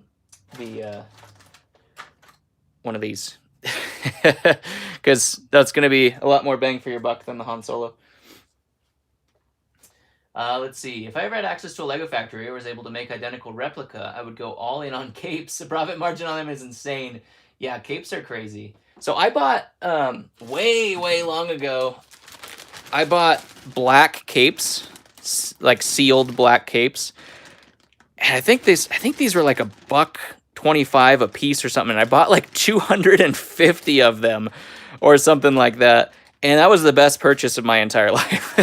of these. Because that's going to be a lot more bang for your buck than the Han Solo. Let's see. If I ever had access to a Lego factory or was able to make identical replica, I would go all in on capes. The profit margin on them is insane. Yeah, capes are crazy. So I bought, way long ago, I bought black capes, like sealed black capes. And I think these were like $1.25 a piece or something. And I bought like 250 of them or something like that. And that was the best purchase of my entire life.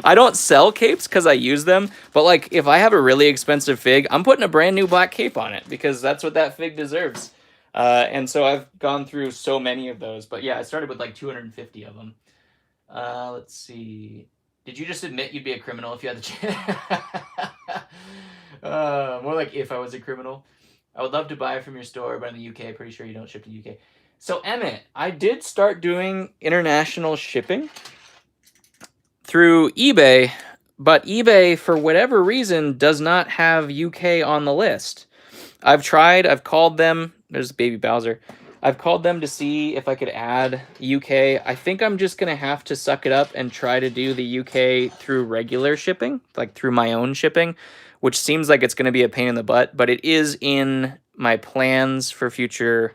I don't sell capes because I use them. But like, if I have a really expensive fig, I'm putting a brand new black cape on it because that's what that fig deserves. And so I've gone through so many of those. But yeah, I started with like 250 of them. Let's see. Did you just admit you'd be a criminal if you had the chance? More like if I was a criminal. I would love to buy from your store, but in the UK, pretty sure you don't ship to the UK. So Emmett, I did start doing international shipping through eBay, but eBay, for whatever reason, does not have UK on the list. I've tried, I've called them. There's baby Bowser. I've called them to see if I could add UK. I think I'm just going to have to suck it up and try to do the UK through regular shipping, like through my own shipping, which seems like it's going to be a pain in the butt, but it is in my plans for future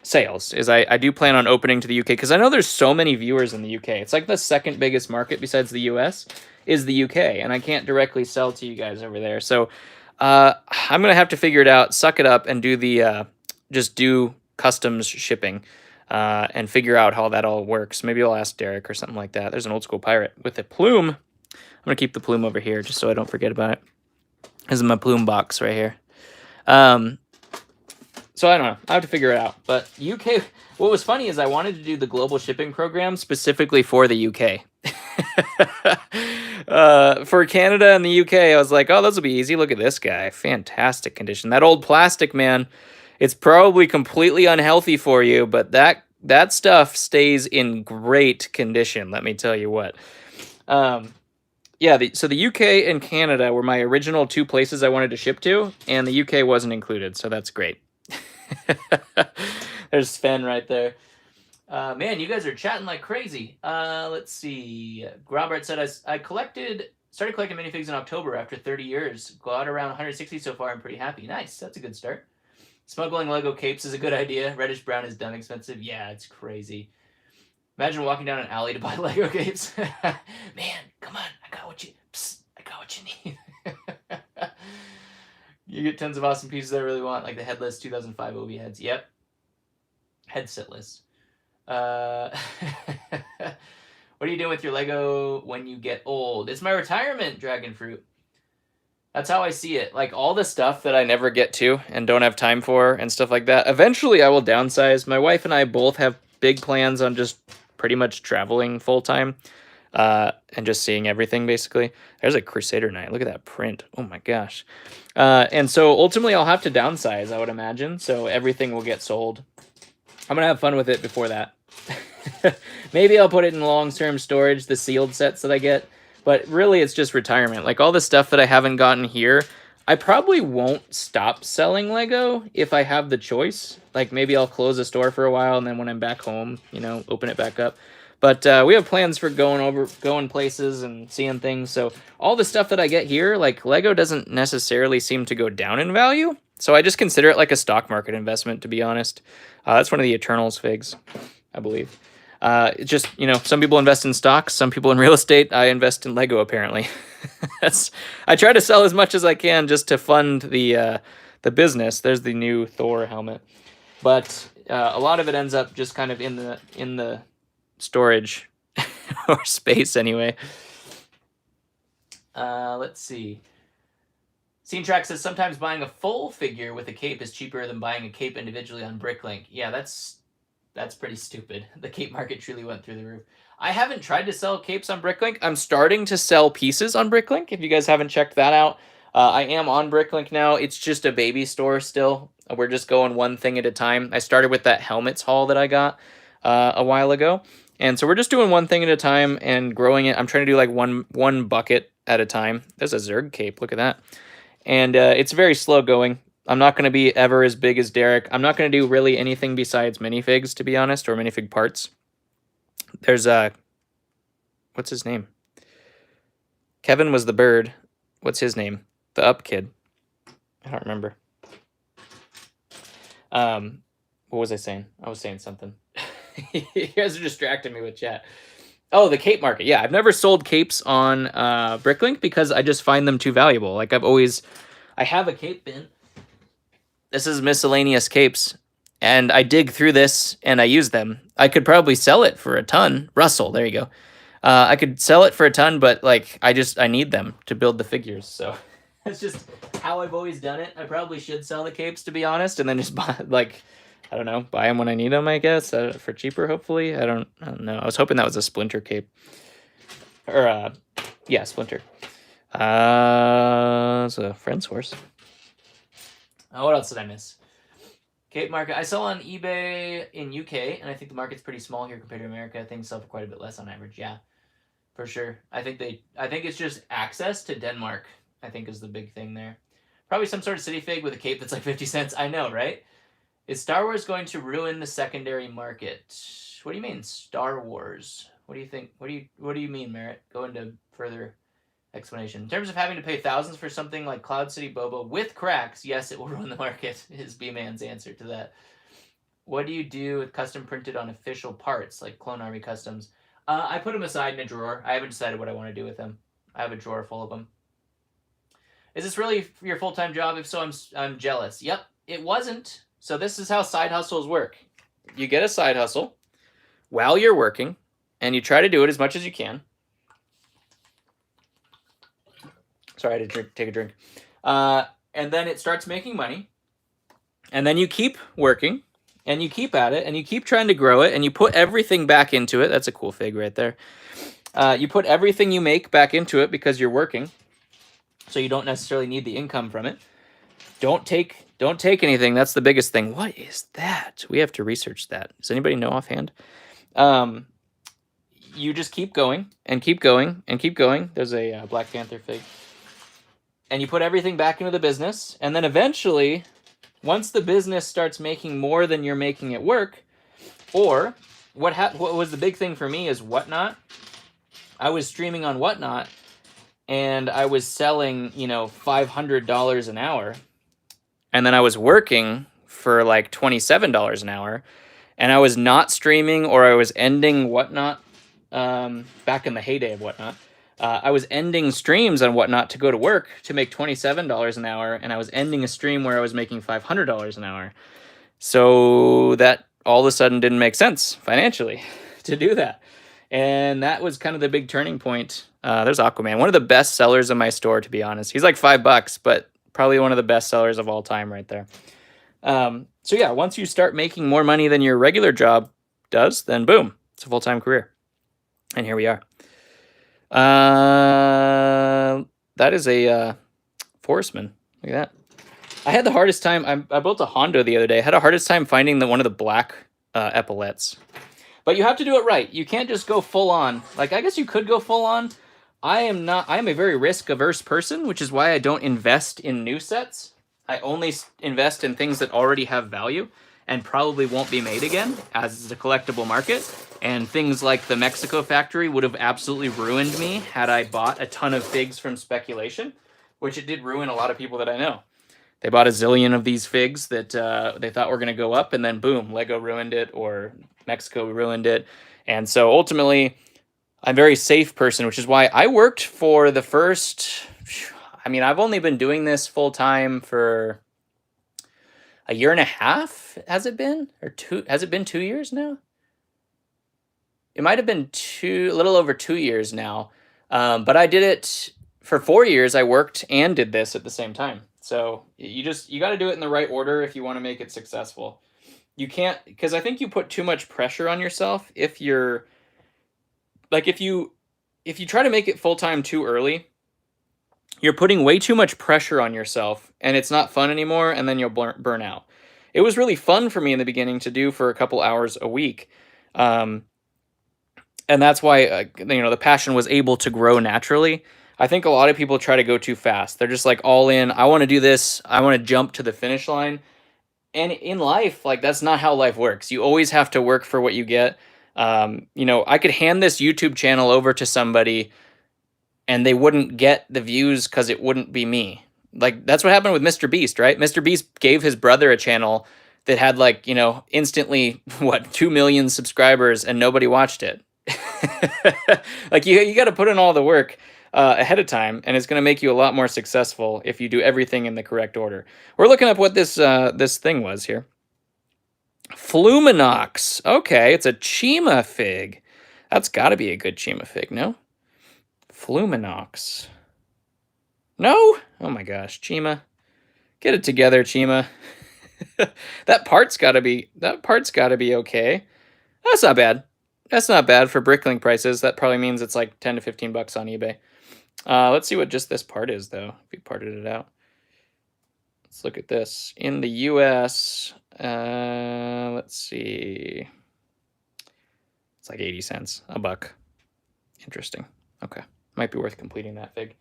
sales. Is I do plan on opening to the UK because I know there's so many viewers in the UK. It's like the second biggest market besides the US is the UK, and I can't directly sell to you guys over there. So I'm gonna have to figure it out, suck it up, and do the just do customs shipping and figure out how that all works. Maybe I'll ask Derek or something like that. There's an old school pirate with a plume. I'm gonna keep the plume over here just so I don't forget about it. This is my plume box right here. So I don't know. I have to figure it out. But UK, what was funny is I wanted to do the global shipping program specifically for the UK. For Canada and the UK, I was like, oh, this will be easy. Look at this guy. Fantastic condition. That old plastic, man, it's probably completely unhealthy for you, but that stuff stays in great condition, let me tell you what. Yeah, so the UK and Canada were my original two places I wanted to ship to, and the UK wasn't included, so that's great. There's Sven right there. Man, you guys are chatting like crazy. Let's see. Robert said, I started collecting minifigs in October after 30 years. Got around 160 so far. I'm pretty happy. Nice. That's a good start. Smuggling Lego capes is a good idea. Reddish brown is dumb expensive. Yeah, it's crazy. Imagine walking down an alley to buy Lego capes. Man, come on. I got what you need. You get tons of awesome pieces I really want, like the headless 2005 OB heads. Yep. Headsetless. What are you doing with your Lego when you get old? It's my retirement, Dragon Fruit. That's how I see it. Like all the stuff that I never get to and don't have time for and stuff like that. Eventually I will downsize. My wife and I both have big plans on just pretty much traveling full time and just seeing everything basically. There's a Crusader Knight. Look at that print. Oh my gosh. And so ultimately I'll have to downsize, I would imagine. So everything will get sold. I'm going to have fun with it before that. Maybe I'll put it in long-term storage, the sealed sets that I get. But really, it's just retirement. Like all the stuff that I haven't gotten here, I probably won't stop selling Lego if I have the choice. Like maybe I'll close the store for a while, and then when I'm back home, you know, open it back up. But we have plans for going places and seeing things. So all the stuff that I get here, like Lego doesn't necessarily seem to go down in value. So I just consider it like a stock market investment, to be honest. That's one of the Eternals figs, I believe. It's just, you know, some people invest in stocks, some people in real estate. I invest in Lego, apparently. I try to sell as much as I can just to fund the business. There's the new Thor helmet. But a lot of it ends up just kind of in the storage or space anyway. Let's see. Scene Track says sometimes buying a full figure with a cape is cheaper than buying a cape individually on Bricklink. Yeah, that's pretty stupid. The cape market truly went through the roof. I haven't tried to sell capes on Bricklink. I'm starting to sell pieces on Bricklink. If you guys haven't checked that out, I am on Bricklink now. It's just a baby store still. We're just going one thing at a time. I started with that helmets haul that I got a while ago. And so we're just doing one thing at a time and growing it. I'm trying to do like one bucket at a time. There's a Zerg cape. Look at that. And it's very slow going. I'm not going to be ever as big as Derek. I'm not going to do really anything besides minifigs, to be honest, or minifig parts. There's what's his name? Kevin was the bird. What's his name? The up kid. I don't remember. What was I saying? I was saying something. You guys are distracting me with chat. Oh, the cape market. Yeah, I've never sold capes on Bricklink because I just find them too valuable. Like I have a cape bin. This is miscellaneous capes, and I dig through this and I use them. I could probably sell it for a ton. Russell, there you go. I could sell it for a ton, but like I need them to build the figures. So that's just how I've always done it. I probably should sell the capes, to be honest, and then just buy, like, I don't know, buy them when I need them, I guess, for cheaper, hopefully. I don't know. I was hoping that was a Splinter cape. Or, yeah, Splinter. It's a friend's horse. What else did I miss? Cape market. I sell on eBay in UK, and I think the market's pretty small here compared to America. Things sell for quite a bit less on average. Yeah, for sure. I think it's just access to Denmark, I think, is the big thing there. Probably some sort of city fig with a cape that's like 50 cents. I know, right? Is Star Wars going to ruin the secondary market? What do you mean, Star Wars? What do you think? What do you mean, Merritt? Go into further explanation. In terms of having to pay thousands for something like Cloud City Boba with cracks, yes, it will ruin the market, is B-Man's answer to that. What do you do with custom printed on official parts, like Clone Army Customs? I put them aside in a drawer. I haven't decided what I want to do with them. I have a drawer full of them. Is this really your full-time job? If so, I'm jealous. Yep, it wasn't. So this is how side hustles work. You get a side hustle while you're working, and you try to do it as much as you can. Sorry, I had to take a drink. And then it starts making money. And then you keep working, and you keep at it, and you keep trying to grow it, and you put everything back into it. That's a cool fig right there. You put everything you make back into it because you're working, so you don't necessarily need the income from it. Don't take anything. That's the biggest thing. What is that? We have to research that. Does anybody know offhand? You just keep going and keep going and keep going. There's a Black Panther fig. And you put everything back into the business, and then eventually, once the business starts making more than you're making at work, or what was the big thing for me is Whatnot. I was streaming on Whatnot, and I was selling, $500 an hour, and then I was working for like $27 an hour, and I was not streaming, or I was ending Whatnot back in the heyday of Whatnot. I was ending streams on Whatnot to go to work to make $27 an hour, and I was ending a stream where I was making $500 an hour. So that all of a sudden didn't make sense financially to do that. And that was kind of the big turning point. There's Aquaman, one of the best sellers in my store, to be honest. He's like $5, but probably one of the best sellers of all time right there. So yeah, once you start making more money than your regular job does, then boom, it's a full-time career. And here we are. That is a Forestman. Look at that. I had the hardest time. I built a Hondo the other day. I had the hardest time finding one of the black epaulets. But you have to do it right. You can't just go full on. Like, I guess you could go full on. I am a very risk-averse person, which is why I don't invest in new sets. I only invest in things that already have value and probably won't be made again, as it's a collectible market. And things like the Mexico factory would have absolutely ruined me had I bought a ton of figs from speculation, which it did ruin a lot of people that I know. They bought a zillion of these figs that they thought were going to go up, and then boom, Lego ruined it, or Mexico ruined it. And so ultimately, I'm a very safe person, which is why I worked for the first... I've only been doing this full-time for a year and a half, has it been? Or two? Has it been 2 years now? It might have been a little over 2 years now. But I did it for 4 years. I worked and did this at the same time. So you got to do it in the right order if you want to make it successful. You can't, because I think you put too much pressure on yourself if you're, like, if you try to make it full-time too early, you're putting way too much pressure on yourself, and it's not fun anymore, and then you'll burn out. It was really fun for me in the beginning to do for a couple hours a week. And that's why, the passion was able to grow naturally. I think a lot of people try to go too fast. They're just like all in. I want to do this. I want to jump to the finish line. And in life, like, that's not how life works. You always have to work for what you get. I could hand this YouTube channel over to somebody and they wouldn't get the views because it wouldn't be me. Like, that's what happened with Mr. Beast, right? Mr. Beast gave his brother a channel that had, like, instantly, 2 million subscribers, and nobody watched it. Like, you got to put in all the work ahead of time, and it's going to make you a lot more successful if you do everything in the correct order. We're looking up what this thing was here. Fluminox. Okay, it's a Chima fig. That's got to be a good Chima fig, no? Fluminox. No? Oh my gosh, Chima. Get it together, Chima. That part's got to be okay. That's not bad. That's not bad for Bricklink prices. That probably means it's like 10 to 15 bucks on eBay. Let's see what just this part is, though. If we parted it out. Let's look at this. In the US, let's see. It's like 80 cents, a buck. Interesting. Okay. Might be worth completing that fig.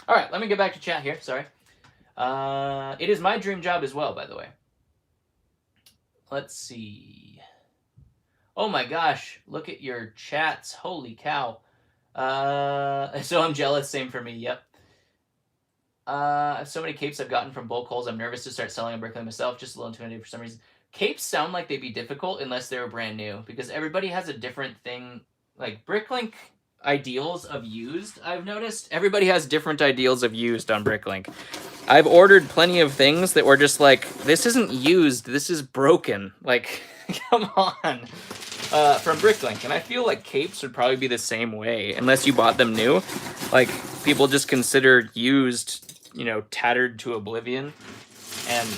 All right, let me get back to chat here. Sorry. It is my dream job as well, by the way. Let's see. Oh my gosh, look at your chats. Holy cow. So I'm jealous. Same for me. Yep. I have so many capes I've gotten from bulk holes. I'm nervous to start selling a Bricklink myself. Just a little intimidated for some reason. Capes sound like they'd be difficult unless they were brand new, because everybody has a different thing. Like Bricklink ideals of used, I've noticed. Everybody has different ideals of used on Bricklink. I've ordered plenty of things that were just like, this isn't used, this is broken. Like, come on. From Bricklink. And I feel like capes would probably be the same way, unless you bought them new. Like, people just consider used, you know, tattered to oblivion. And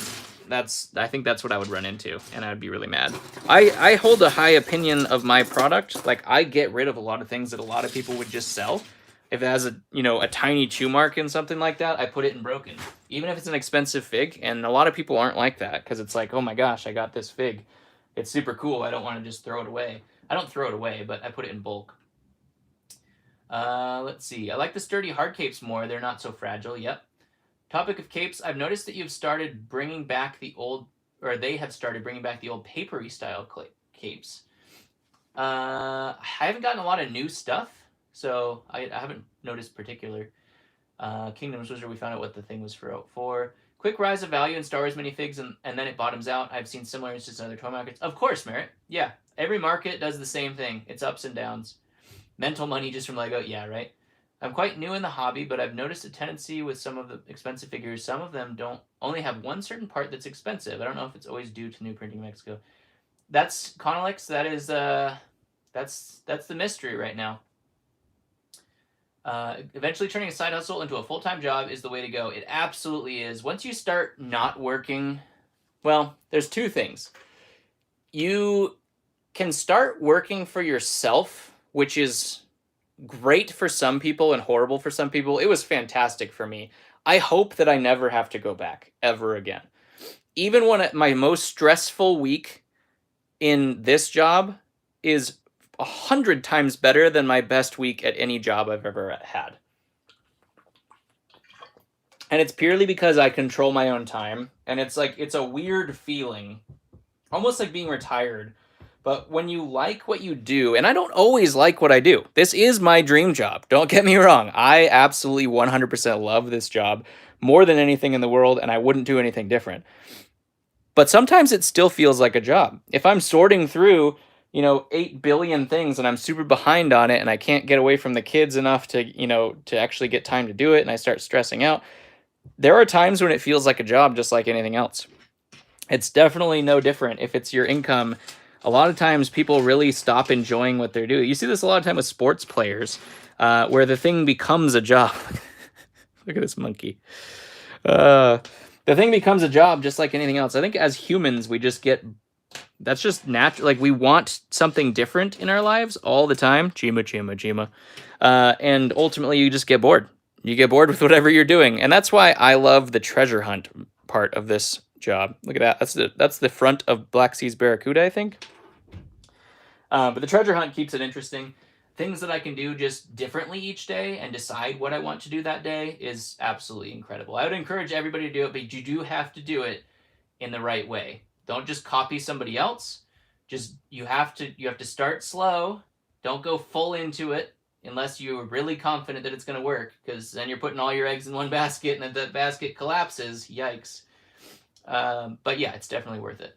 I think that's what I would run into, and I'd be really mad. I hold a high opinion of my product. Like, I get rid of a lot of things that a lot of people would just sell. If it has a tiny chew mark in something like that, I put it in broken. Even if it's an expensive fig, and a lot of people aren't like that, because it's like, oh my gosh, I got this fig. It's super cool. I don't want to just throw it away. I don't throw it away, but I put it in bulk. Let's see. I like the sturdy hard capes more. They're not so fragile. Yep. Topic of capes. I've noticed that you've started bringing back the old, or they have started bringing back the old papery style capes. I haven't gotten a lot of new stuff, so I haven't noticed particular. Kingdoms Wizard, we found out what the thing was for. Quick rise of value in Star Wars minifigs, and then it bottoms out. I've seen similar instances in other toy markets. Of course, Merritt. Yeah, every market does the same thing. It's ups and downs. Mental money just from LEGO. Yeah, right. I'm quite new in the hobby, but I've noticed a tendency with some of the expensive figures. Some of them don't only have one certain part that's expensive. I don't know if it's always due to new printing in Mexico. That's Conalex. That is that's the mystery right now. Eventually turning a side hustle into a full-time job is the way to go. It absolutely is. Once you start not working, well, there's two things. You can start working for yourself, which is great for some people and horrible for some people. It was fantastic for me. I hope that I never have to go back ever again. Even when my most stressful week in this job is 100 times better than my best week at any job I've ever had. And it's purely because I control my own time. And it's like, it's a weird feeling, almost like being retired. But when you like what you do, and I don't always like what I do. This is my dream job. Don't get me wrong. I absolutely 100% love this job more than anything in the world, and I wouldn't do anything different. But sometimes it still feels like a job. If I'm sorting through 8 billion things and I'm super behind on it and I can't get away from the kids enough to, to actually get time to do it, and I start stressing out, there are times when it feels like a job just like anything else. It's definitely no different if it's your income. A lot of times people really stop enjoying what they're doing. You see this a lot of time with sports players, where the thing becomes a job. Look at this monkey. The thing becomes a job just like anything else. I think as humans, we just get... That's just natural. Like, we want something different in our lives all the time. Chima. And ultimately, you just get bored. You get bored with whatever you're doing. And that's why I love the treasure hunt part of this job. Look at that. That's the front of Black Sea's Barracuda, I think. But the treasure hunt keeps it interesting. Things that I can do just differently each day and decide what I want to do that day is absolutely incredible. I would encourage everybody to do it, but you do have to do it in the right way. Don't just copy somebody else. You have to start slow. Don't go full into it unless you're really confident that it's going to work, because then you're putting all your eggs in one basket, and if that basket collapses, yikes. But yeah, it's definitely worth it.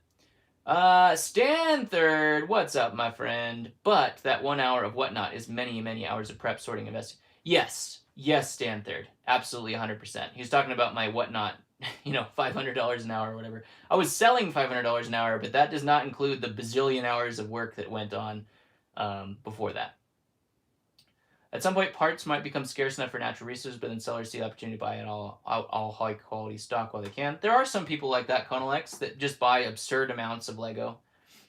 Stanthird, what's up, my friend? But that 1 hour of whatnot is many, many hours of prep, sorting, investing. Yes, Stanthird, absolutely 100%. He was talking about my whatnot, $500 an hour or whatever. I was selling $500 an hour, but that does not include the bazillion hours of work that went on before that. At some point, parts might become scarce enough for natural resources, but then sellers see the opportunity to buy it all high-quality stock while they can. There are some people like that, Conalex, that just buy absurd amounts of LEGO.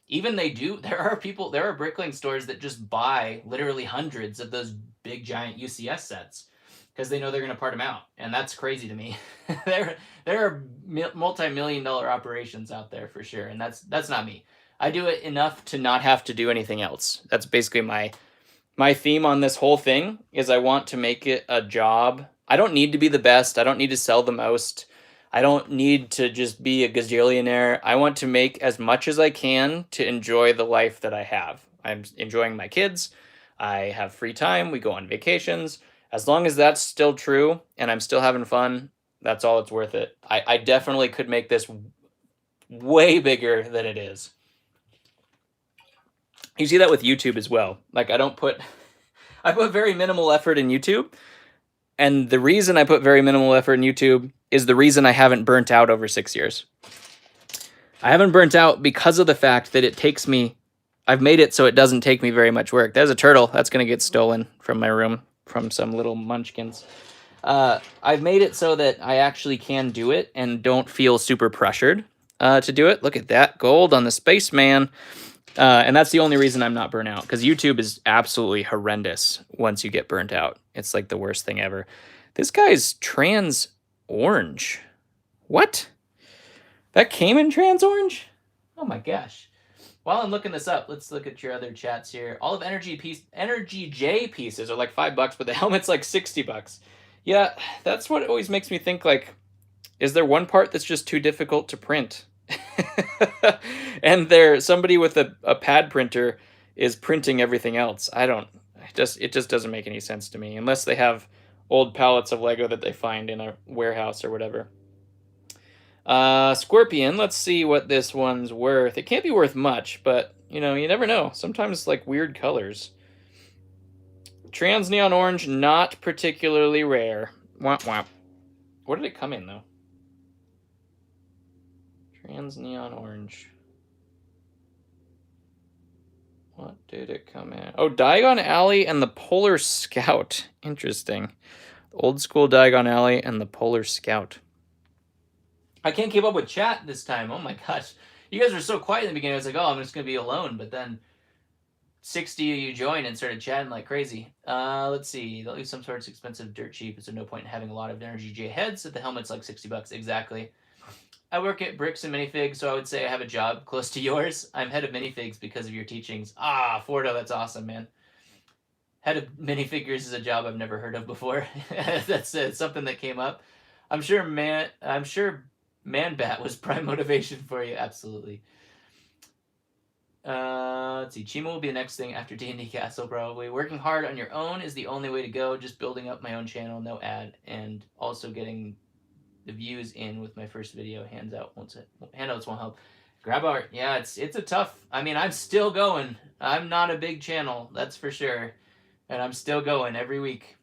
There are Bricklink stores that just buy literally hundreds of those big, giant UCS sets. because they know they're going to part them out, and that's crazy to me. there are multi-million-dollar operations out there for sure, and that's not me. I do it enough to not have to do anything else. That's basically my theme on this whole thing, is I want to make it a job. I don't need to be the best. I don't need to sell the most. I don't need to just be a gazillionaire. I want to make as much as I can to enjoy the life that I have. I'm enjoying my kids. I have free time. We go on vacations. As long as that's still true and I'm still having fun, that's all it's worth it. I definitely could make this way bigger than it is. You see that with YouTube as well. Like I put very minimal effort in YouTube. And the reason I put very minimal effort in YouTube is the reason I haven't burnt out over 6 years. I haven't burnt out because of the fact that I've made it so it doesn't take me very much work. There's a turtle. That's going to get stolen from my room from some little munchkins. I've made it so that I actually can do it and don't feel super pressured to do it. Look at that gold on the spaceman. And that's the only reason I'm not burnt out, because YouTube is absolutely horrendous once you get burnt out. It's like the worst thing ever. This guy's trans orange. What? That came in trans orange? Oh my gosh. While I'm looking this up, let's look at your other chats here. All of Energy J pieces are like $5, but the helmet's like $60. Yeah, that's what always makes me think, like, is there one part that's just too difficult to print? And somebody with a pad printer is printing everything else. It just doesn't make any sense to me, unless they have old pallets of Lego that they find in a warehouse or whatever. Scorpion, let's see what this one's worth. It can't be worth much, but you never know. Sometimes like weird colors. Trans neon orange, not particularly rare. Womp womp. What did it come in though? Trans neon orange. What did it come in? Oh, Diagon Alley and the Polar Scout. Interesting. Old school Diagon Alley and the Polar Scout. I can't keep up with chat this time. Oh my gosh. You guys were so quiet in the beginning. I was like, oh, I'm just going to be alone. But then 60 of you joined and started chatting like crazy. Let's see. They'll use some sort of expensive dirt cheap. Is there no point in having a lot of Energy J heads if the helmet's like $60? Exactly. I work at Bricks and Minifigs, so I would say I have a job close to yours. I'm head of Minifigs because of your teachings. Ah, Fordo, that's awesome, man. Head of Minifigures is a job I've never heard of before. That's something that came up. I'm sure Man-Bat was prime motivation for you. Absolutely. Let's see. Chima will be the next thing after D&D Castle, probably. Working hard on your own is the only way to go. Just building up my own channel, no ad, and also getting the views in with my first video. Handouts won't help. Grab art. Yeah, it's a tough. I mean, I'm still going. I'm not a big channel, that's for sure, and I'm still going every week.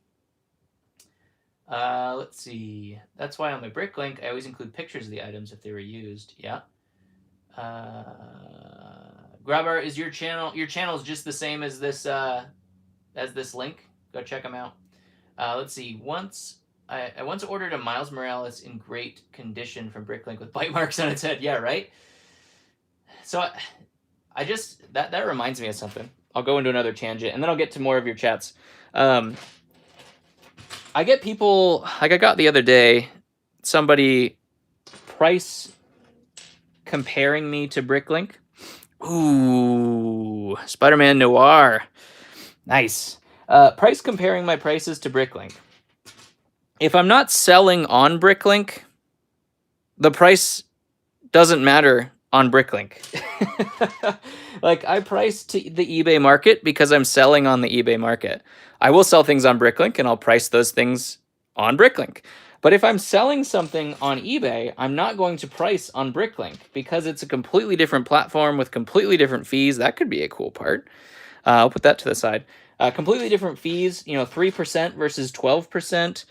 Let's see. That's why on my Bricklink I always include pictures of the items if they were used. Yeah. Grab art is your channel. Your channel is just the same as this link. Go check them out. Let's see. I once ordered a Miles Morales in great condition from Bricklink with bite marks on its head. Yeah, right? So I just, that reminds me of something. I'll go into another tangent, and then I'll get to more of your chats. I get people, like I got the other day, somebody price comparing me to Bricklink. Ooh, Spider-Man Noir. Nice. Price comparing my prices to Bricklink. If I'm not selling on Bricklink, the price doesn't matter on Bricklink. Like, I price to the eBay market because I'm selling on the eBay market. I will sell things on Bricklink, and I'll price those things on Bricklink. But if I'm selling something on eBay, I'm not going to price on Bricklink because it's a completely different platform with completely different fees. That could be a cool part. I'll put that to the side. Completely different fees, 3% versus 12%.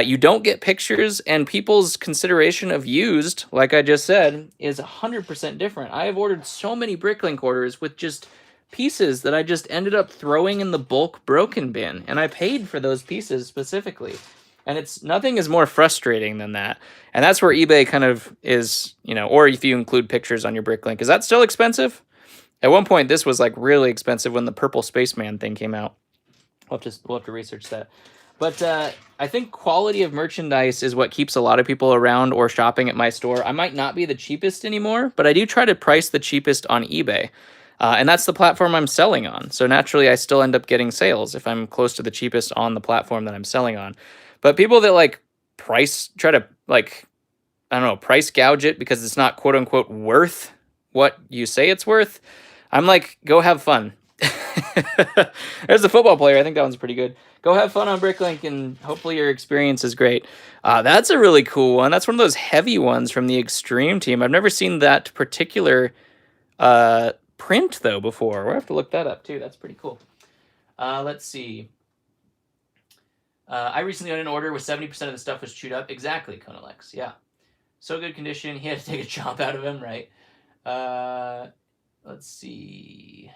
You don't get pictures, and people's consideration of used, like I just said, is 100% different. I have ordered so many Bricklink orders with just pieces that I just ended up throwing in the bulk broken bin, and I paid for those pieces specifically. And nothing is more frustrating than that. And that's where eBay kind of is, or if you include pictures on your Bricklink. Is that still expensive? At one point, this was like really expensive when the purple spaceman thing came out. We'll have to research that. But I think quality of merchandise is what keeps a lot of people around or shopping at my store. I might not be the cheapest anymore, but I do try to price the cheapest on eBay. And that's the platform I'm selling on. So naturally, I still end up getting sales if I'm close to the cheapest on the platform that I'm selling on. But people that like try to like, I don't know, price gouge it because it's not quote unquote worth what you say it's worth. I'm like, go have fun. There's the football player. I think that one's pretty good. Go have fun on Bricklink, and hopefully your experience is great. That's a really cool one. That's one of those heavy ones from the Extreme team. I've never seen that particular print, though, before. We'll have to look that up, too. That's pretty cool. Let's see. I recently got an order where 70% of the stuff was chewed up. Exactly, Conalex. Yeah. So good condition. He had to take a chomp out of him, right? Let's see.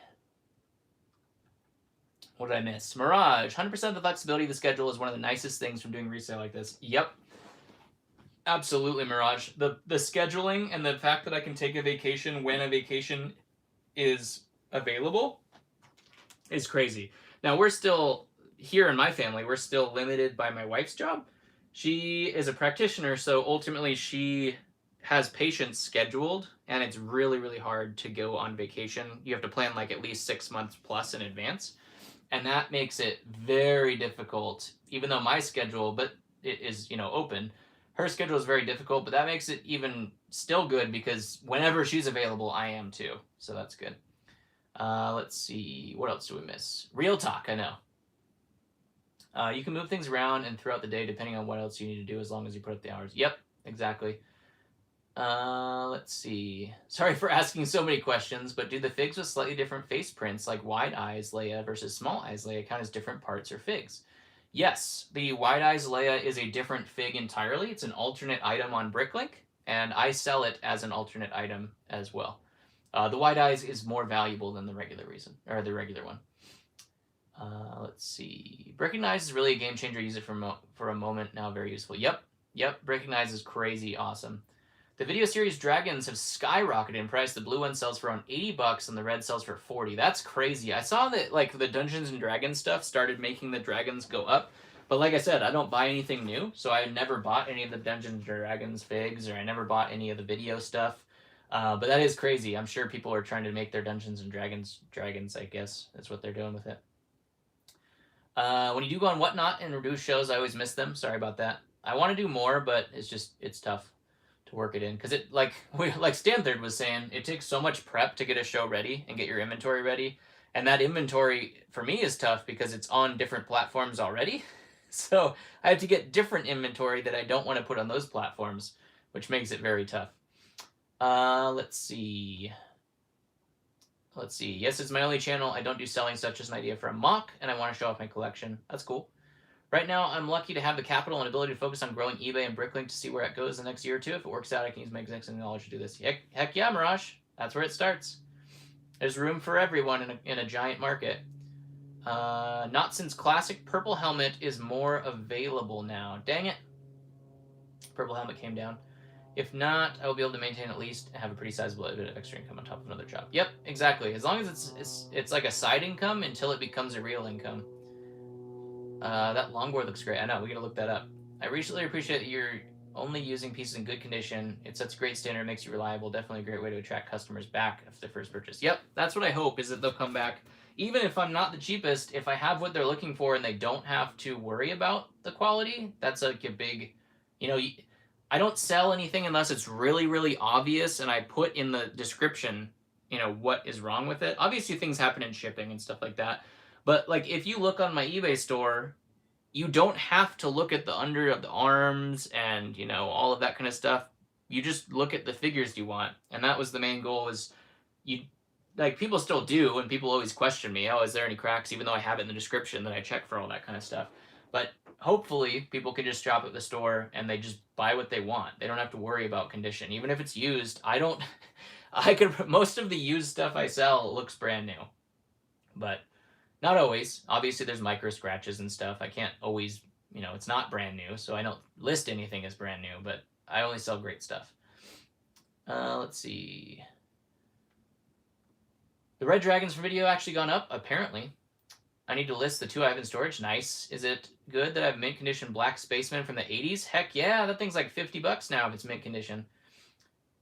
What did I miss? Mirage. 100% of the flexibility of the schedule is one of the nicest things from doing resale like this. Yep. Absolutely, Mirage. The scheduling and the fact that I can take a vacation when a vacation is available is crazy. Now, we're still, here in my family, we're still limited by my wife's job. She is a practitioner, so ultimately she has patients scheduled, and it's really, really hard to go on vacation. You have to plan like at least 6 months plus in advance. And that makes it very difficult, even though my schedule, but it is, open. Her schedule is very difficult, but that makes it even still good because whenever she's available, I am too. So that's good. Let's see. What else do we miss? Real talk, I know. You can move things around and throughout the day depending on what else you need to do as long as you put up the hours. Yep, exactly. Let's see. Sorry for asking so many questions, but do the figs with slightly different face prints, like wide eyes Leia versus small eyes Leia, count as different parts or figs? Yes, the wide eyes Leia is a different fig entirely. It's an alternate item on Bricklink, and I sell it as an alternate item as well. The wide eyes is more valuable than the regular one. Let's see. Recognize is really a game changer. Use it for a moment now. Very useful. Yep. Recognize is crazy awesome. The video series dragons have skyrocketed in price. The blue one sells for around $80 and the red sells for $40. That's crazy. I saw that like the Dungeons and Dragons stuff started making the dragons go up. But like I said, I don't buy anything new, so I never bought any of the Dungeons and Dragons figs, or I never bought any of the video stuff. But that is crazy. I'm sure people are trying to make their Dungeons and Dragons, I guess. That's what they're doing with it. When you do go on Whatnot and reduce shows, I always miss them. Sorry about that. I want to do more, but it's tough to work it in because it like Stanthard was saying, it takes so much prep to get a show ready and get your inventory ready, and that inventory for me is tough because it's on different platforms already. So I have to get different inventory that I don't want to put on those platforms, which makes it very tough. Let's see. Yes, it's my only channel. I don't do selling stuff, just an idea for a mock, and I want to show off my collection. That's cool. Right now, I'm lucky to have the capital and ability to focus on growing eBay and Bricklink to see where it goes the next year or two. If it works out, I can use my existing knowledge to do this. Heck yeah, Mirage. That's where it starts. There's room for everyone in a giant market. Not since classic purple helmet is more available now. Dang it. Purple helmet came down. If not, I will be able to maintain at least have a pretty sizable bit of extra income on top of another job. Yep, exactly. As long as it's like a side income until it becomes a real income. That longboard looks great. I know, we gotta look that up. I recently appreciate that you're only using pieces in good condition. It sets a great standard, makes you reliable. Definitely a great way to attract customers back after their first purchase. Yep, that's what I hope, is that they'll come back. Even if I'm not the cheapest, if I have what they're looking for and they don't have to worry about the quality, that's like a big, I don't sell anything unless it's really, really obvious and I put in the description, what is wrong with it. Obviously, things happen in shipping and stuff like that. But like if you look on my eBay store, you don't have to look at the under of the arms and, all of that kind of stuff. You just look at the figures you want. And that was the main goal, is people still do, and people always question me, oh, is there any cracks, even though I have it in the description that I check for all that kind of stuff. But hopefully people can just shop at the store and they just buy what they want. They don't have to worry about condition. Even if it's used, most of the used stuff I sell looks brand new. But not always. Obviously, there's micro scratches and stuff. I can't always, it's not brand new, so I don't list anything as brand new, but I only sell great stuff. Let's see. The red dragons for video actually gone up, apparently. I need to list the 2 I have in storage. Nice. Is it good that I have mint condition black spaceman from the 80s? Heck yeah, that thing's like $50 now if it's mint condition.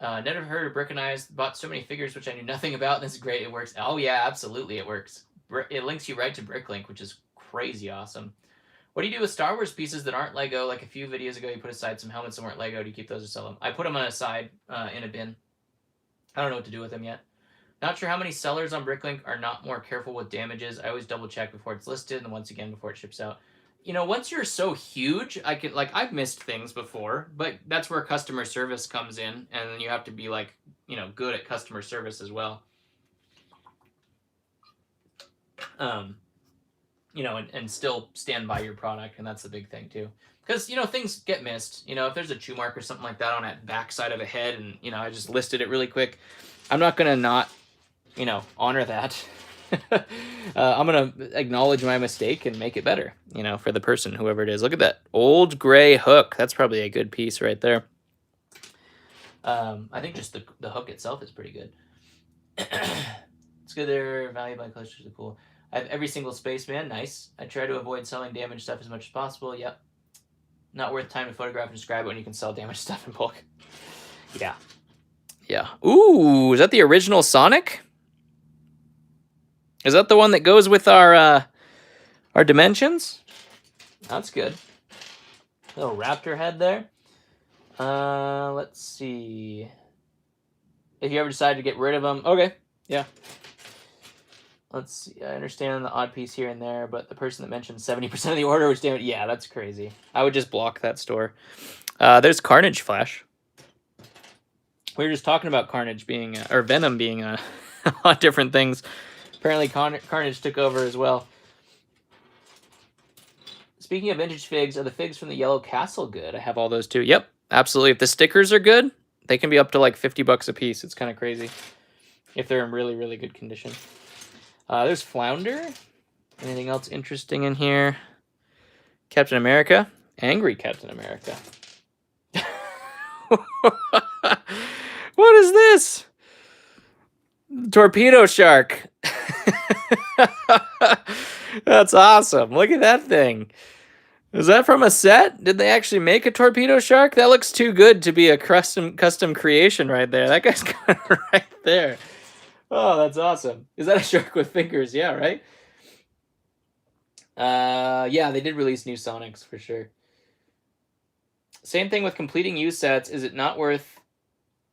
Never heard of Brickonized. Bought so many figures which I knew nothing about. This is great. It works. Oh yeah, absolutely it works. It links you right to Bricklink, which is crazy awesome. What do you do with Star Wars pieces that aren't Lego? Like a few videos ago, you put aside some helmets that weren't Lego. Do you keep those or sell them? I put them on a side in a bin. I don't know what to do with them yet. Not sure how many sellers on Bricklink are not more careful with damages. I always double check before it's listed and once again before it ships out. You know, once you're so huge, I've missed things before, but that's where customer service comes in, and then you have to be like, you know, good at customer service as well. You know, and still stand by your product, and that's the big thing too. Because, you know, things get missed. You know, if there's a chew mark or something like that on that backside of a head, and, you know, I just listed it really quick, I'm not gonna not, you know, honor that. I'm gonna acknowledge my mistake and make it better, you know, for the person, whoever it is. Look at that old gray hook. That's probably a good piece right there. I think just the hook itself is pretty good. It's good. They're valuable and close to the pool. I have every single spaceman. Nice. I try to avoid selling damaged stuff as much as possible. Yep. Not worth time to photograph and describe it when you can sell damaged stuff in bulk. Yeah. Yeah. Ooh, is that the original Sonic? Is that the one that goes with our dimensions? That's good. Little raptor head there. Let's see. If you ever decide to get rid of them, okay. Yeah. Let's see. I understand the odd piece here and there, but the person that mentioned 70% of the order was damaged. Yeah, that's crazy. I would just block that store. There's Carnage Flash. We were just talking about Carnage being, or Venom being a lot of different things. Apparently Carnage took over as well. Speaking of vintage figs, are the figs from the Yellow Castle good? I have all those too. Yep, absolutely. If the stickers are good, they can be up to like $50 a piece. It's kind of crazy if they're in really, really good condition. There's Flounder. Anything else interesting in here? Captain America. Angry Captain America. What is this? Torpedo Shark. That's awesome. Look at that thing. Is that from a set? Did they actually make a torpedo shark? That looks too good to be a custom creation right there. That guy's got it right there. Oh, that's awesome. Is that a shark with fingers? Yeah, right? Yeah, they did release new Sonics for sure. Same thing with completing used sets. Is it not worth,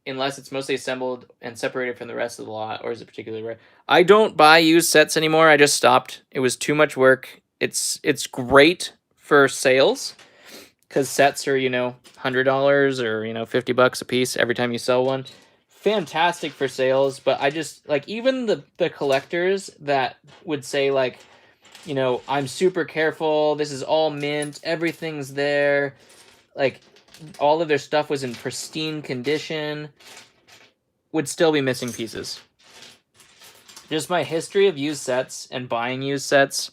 unless it's mostly assembled and separated from the rest of the lot, or is it particularly rare? I don't buy used sets anymore. I just stopped. It was too much work. It's great for sales, because sets are, you know, $100 or, you know, $50 a piece every time you sell one. Fantastic for sales, but I just, like, even the collectors that would say, like, you know, I'm super careful, this is all mint, everything's there, like, all of their stuff was in pristine condition, would still be missing pieces. Just my history of used sets and buying used sets,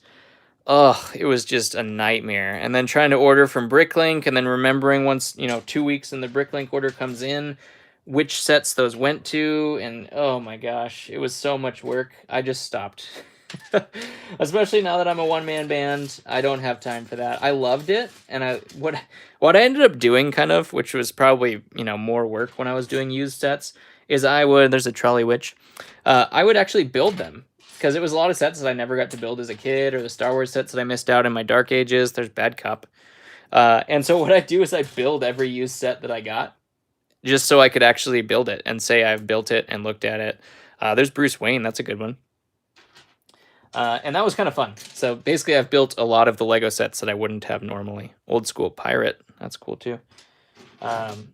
ugh, it was just a nightmare. And then trying to order from Bricklink, and then remembering once, you know, 2 weeks and the Bricklink order comes in, which sets those went to, and oh my gosh, it was so much work. I just stopped. Especially now that I'm a one-man band, I don't have time for that. I loved it, and what I ended up doing, kind of, which was probably, you know, more work when I was doing used sets, is there's a trolley witch, I would actually build them, because it was a lot of sets that I never got to build as a kid, or the Star Wars sets that I missed out in my dark ages. There's Bad Cop. And so what I do is I build every used set that I got, just so I could actually build it and say I've built it and looked at it. There's Bruce Wayne. That's a good one. And that was kind of fun. So basically I've built a lot of the Lego sets that I wouldn't have normally. Old School Pirate. That's cool too. And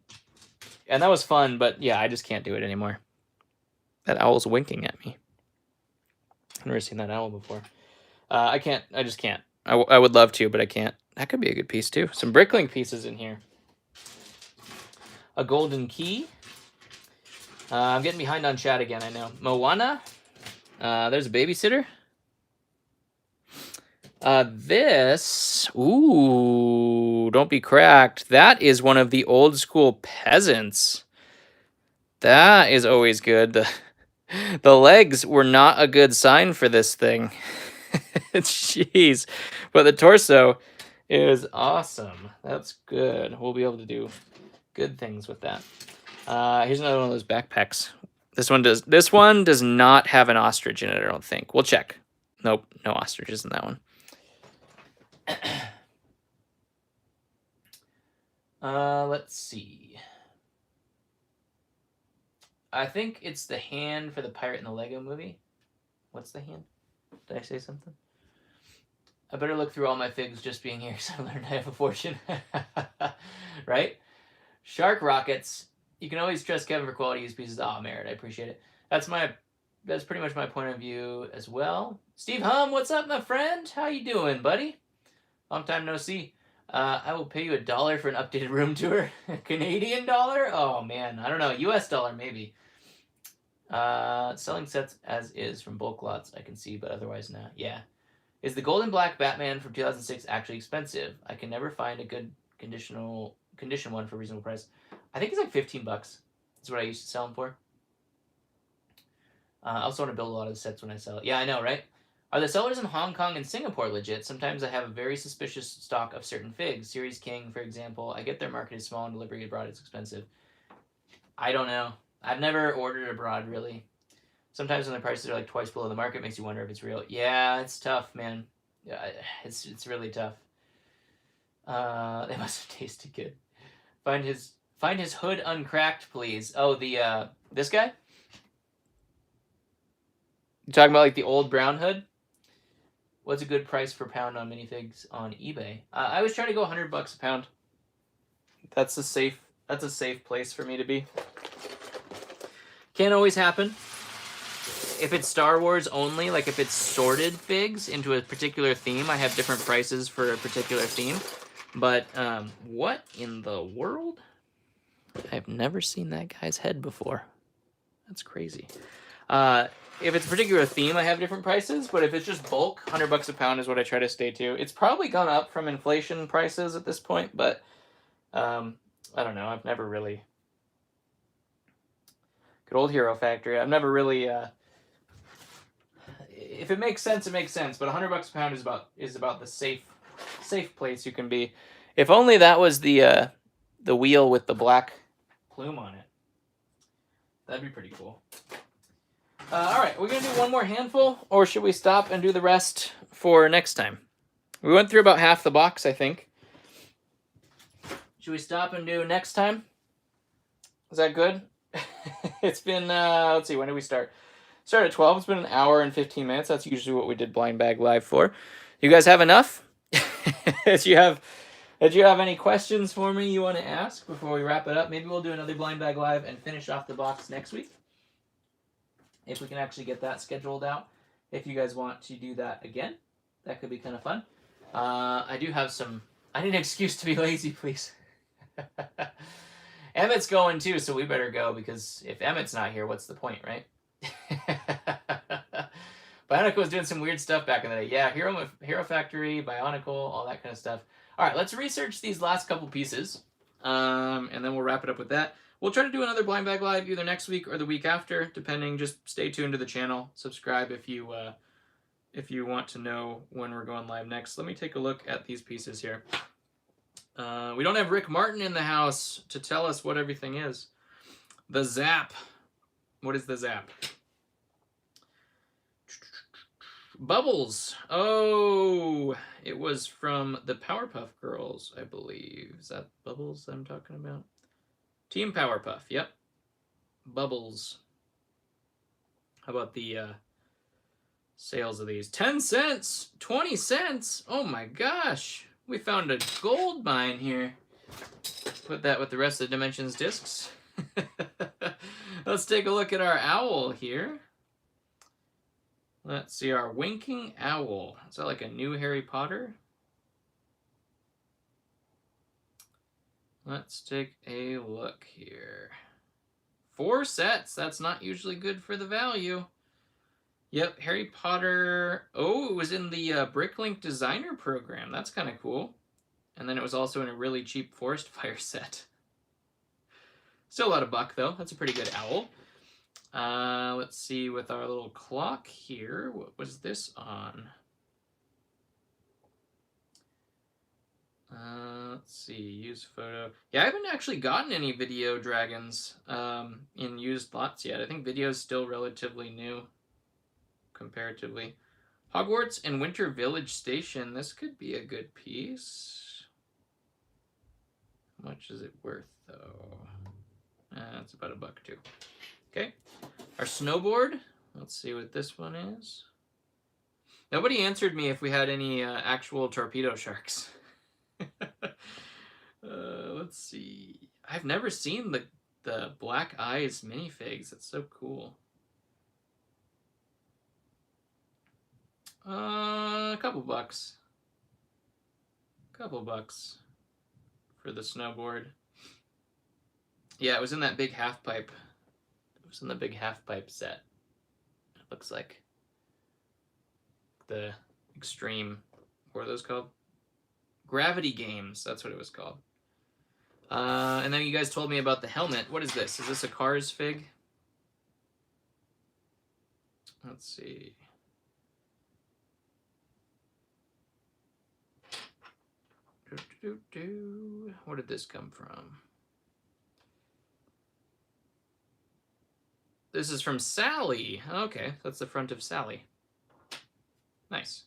that was fun, but yeah, I just can't do it anymore. That owl's winking at me. I've never seen that owl before. I just can't. I would love to, but I can't. That could be a good piece too. Some Bricklink pieces in here. A golden key. I'm getting behind on chat again, I know. Moana. There's a babysitter. This, ooh, don't be cracked. That is one of the Old School Peasants. That is always good. The legs were not a good sign for this thing. Jeez. But the torso is awesome. That's good. We'll be able to do good things with that. Here's another one of those backpacks. This one does not have an ostrich in it, I don't think. We'll check. Nope, no ostriches in that one. Let's see. I think it's the hand for the pirate in the Lego movie. What's the hand? Did I say something? I better look through all my figs just being here because I learned I have a fortune. Right? Shark rockets. You can always trust Kevin for quality use pieces. Oh, Merritt, I appreciate it. That's pretty much my point of view as well. Steve Hum, what's up, my friend? How you doing, buddy? Long time no see. I will pay you $1 for an updated room tour. Canadian dollar? Oh man, I don't know. US dollar maybe. Selling sets as is from bulk lots I can see, but otherwise not. Yeah. Is the gold and black Batman from 2006 actually expensive? I can never find a good condition one for a reasonable price. I think it's like $15. That's what I used to sell them for. I also want to build a lot of the sets when I sell it. Yeah, I know, right? Are the sellers in Hong Kong and Singapore legit? Sometimes I have a very suspicious stock of certain figs. Series King, for example. I get their market is small and delivery abroad is expensive. I don't know. I've never ordered abroad, really. Sometimes when the prices are like twice below the market, it makes you wonder if it's real. Yeah, it's tough, man. Yeah, it's really tough. They must have tasted good. Find his hood uncracked, please. Oh, this guy? You talking about like the old brown hood? What's a good price per pound on minifigs on eBay? I was trying to go $100 a pound. That's a safe place for me to be. Can't always happen. If it's Star Wars only, like if it's sorted figs into a particular theme, I have different prices for a particular theme. But what in the world? I've never seen that guy's head before. That's crazy. If it's a particular theme, I have different prices, but if it's just bulk, $100 a pound is what I try to stay to. It's probably gone up from inflation prices at this point, but I don't know. I've never really... Good old Hero Factory. I've never really... If it makes sense, it makes sense, but $100 a pound is about the safe place you can be. If only that was the wheel with the black plume on it. That'd be pretty cool. All right, we're going to do one more handful, or should we stop and do the rest for next time? We went through about half the box, I think. Should we stop and do next time? Is that good? It's been, let's see, when did we start? Started at 12. It's been an hour and 15 minutes. That's usually what we did Blind Bag Live for. You guys have enough? Did you have any questions for me you want to ask before we wrap it up? Maybe we'll do another Blind Bag Live and finish off the box next week. If we can actually get that scheduled out. If you guys want to do that again, that could be kind of fun. I do have some... I need an excuse to be lazy, please. Emmett's going too, so we better go, because if Emmett's not here, what's the point, right? Bionicle was doing some weird stuff back in the day. Yeah, Hero Factory, Bionicle, all that kind of stuff. All right, let's research these last couple pieces, and then we'll wrap it up with that. We'll try to do another Blind Bag Live either next week or the week after, depending. Just stay tuned to the channel. Subscribe if you want to know when we're going live next. Let me take a look at these pieces here. We don't have Rick Martin in the house to tell us what everything is. The Zap. What is the Zap? Bubbles. Oh, it was from the Powerpuff Girls, I believe. Is that Bubbles I'm talking about? Team Powerpuff, yep. Bubbles. How about the sales of these? 10 cents! 20 cents! Oh my gosh! We found a gold mine here. Put that with the rest of the Dimensions discs. Let's take a look at our owl here. Let's see, our winking owl. Is that like a new Harry Potter? Let's take a look here. 4 sets. That's not usually good for the value. Yep, Harry Potter. Oh, it was in the Bricklink designer program. That's kind of cool. And then it was also in a really cheap Forest Fire set. Still about $1 though. That's a pretty good owl. Let's see with our little clock here. What was this on? Let's see, use photo. Yeah, I haven't actually gotten any video dragons in used lots yet. I think video is still relatively new, comparatively. Hogwarts and Winter Village Station. This could be a good piece. How much is it worth, though? It's about $1 too. Okay. Our snowboard. Let's see what this one is. Nobody answered me if we had any actual torpedo sharks. Let's see. I've never seen the Black Eyes minifigs. That's so cool. A couple bucks. Couple bucks for the snowboard. Yeah, it was in that big half pipe. It was in the big half pipe set. It looks like the extreme. What are those called? Gravity Games. That's what it was called. And then you guys told me about the helmet. What is this? Is this a Cars fig? Let's see. Where did this come from? This is from Sally. Okay, that's the front of Sally. Nice.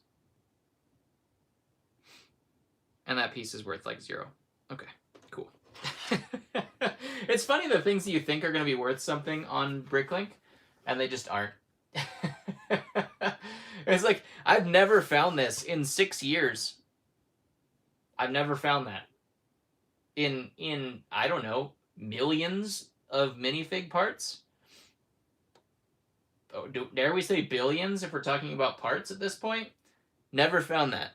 And that piece is worth like 0. Okay, cool. It's funny the things that you think are going to be worth something on Bricklink, and they just aren't. It's like, I've never found this in 6 years. I've never found that. In I don't know, millions of minifig parts? Oh, dare we say billions if we're talking about parts at this point? Never found that.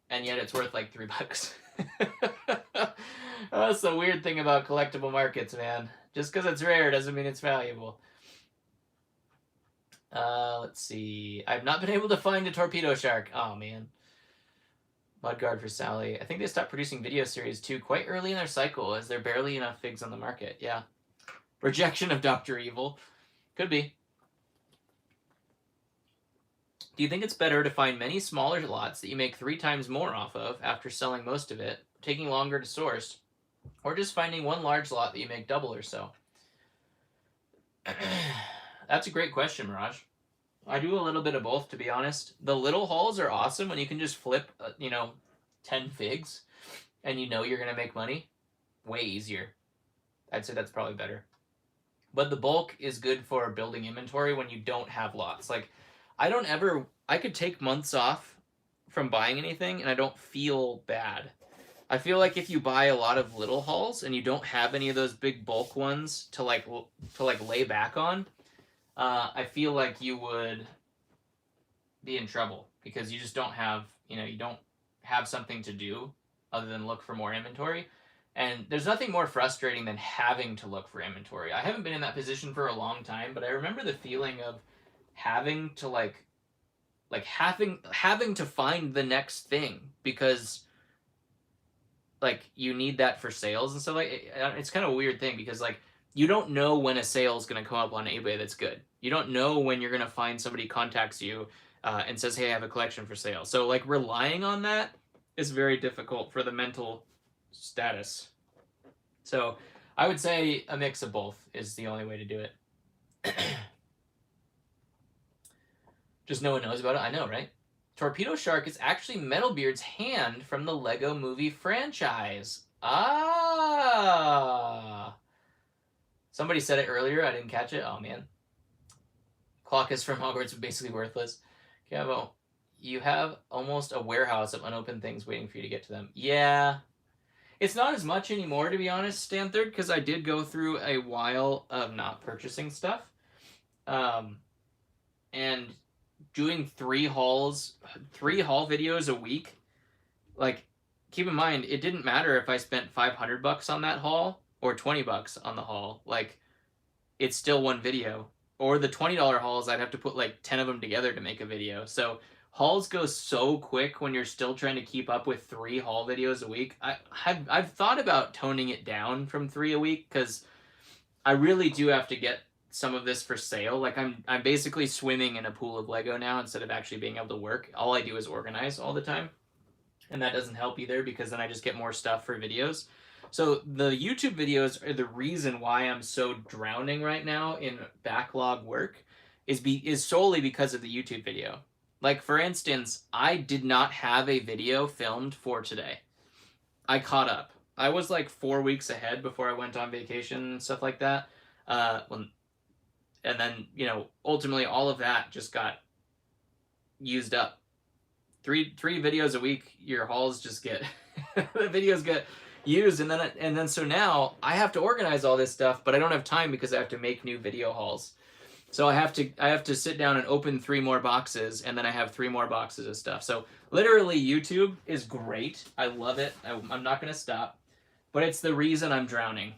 And yet it's worth like $3. That's the weird thing about collectible markets, man. Just because it's rare doesn't mean it's valuable. Let's see. I've not been able to find a torpedo shark. Oh, man. Mudguard for Sally. I think they stopped producing video series, too, quite early in their cycle, as there are barely enough figs on the market. Yeah. Rejection of Dr. Evil. Could be. Do you think it's better to find many smaller lots that you make 3 times more off of after selling most of it, taking longer to source, or just finding one large lot that you make double or so? That's a great question, Mirage. I do a little bit of both, to be honest. The little hauls are awesome when you can just flip, 10 figs, and you know you're going to make money. Way easier. I'd say that's probably better. But the bulk is good for building inventory when you don't have lots. Like, I could take months off from buying anything, and I don't feel bad. I feel like if you buy a lot of little hauls and you don't have any of those big bulk ones to lay back on, I feel like you would be in trouble because you just don't have, you don't have something to do other than look for more inventory. And there's nothing more frustrating than having to look for inventory. I haven't been in that position for a long time, but I remember the feeling of having to having to find the next thing because you need that for sales and stuff. It's kind of a weird thing because you don't know when a sale is going to come up on eBay that's good. You don't know when you're going to find somebody contacts you and says, hey, I have a collection for sale. So relying on that is very difficult for the mental status. So I would say a mix of both is the only way to do it. Just no one knows about it. I know, right? Torpedo Shark is actually Metalbeard's hand from the LEGO movie franchise. Ah! Somebody said it earlier. I didn't catch it. Oh, man. Clock is from Hogwarts, basically worthless. Cavo, you have almost a warehouse of unopened things waiting for you to get to them. Yeah. It's not as much anymore, to be honest, Stanthird, because I did go through a while of not purchasing stuff. And doing 3 haul videos a week, keep in mind, it didn't matter if I spent $500 on that haul or $20 on the haul. It's still one video. Or the $20 hauls, I'd have to put 10 of them together to make a video. So hauls go so quick when you're still trying to keep up with 3 haul videos a week. I've thought about toning it down from 3 a week because I really do have to get some of this for sale. I'm basically swimming in a pool of Lego now instead of actually being able to work. All I do is organize all the time. and that doesn't help either because then I just get more stuff for videos. So the YouTube videos are the reason why I'm so drowning right now in backlog work is solely because of the YouTube video. Like, for instance, I did not have a video filmed for today. I caught up. I was like 4 weeks ahead before I went on vacation and stuff like that. And then, ultimately all of that just got used up. Three videos a week, your hauls just get the videos get used, and then so now I have to organize all this stuff, but I don't have time because I have to make new video hauls. So I have to sit down and open 3 more boxes, and then I have 3 more boxes of stuff. So literally, YouTube is great. I love it. I'm not going to stop, but it's the reason I'm drowning.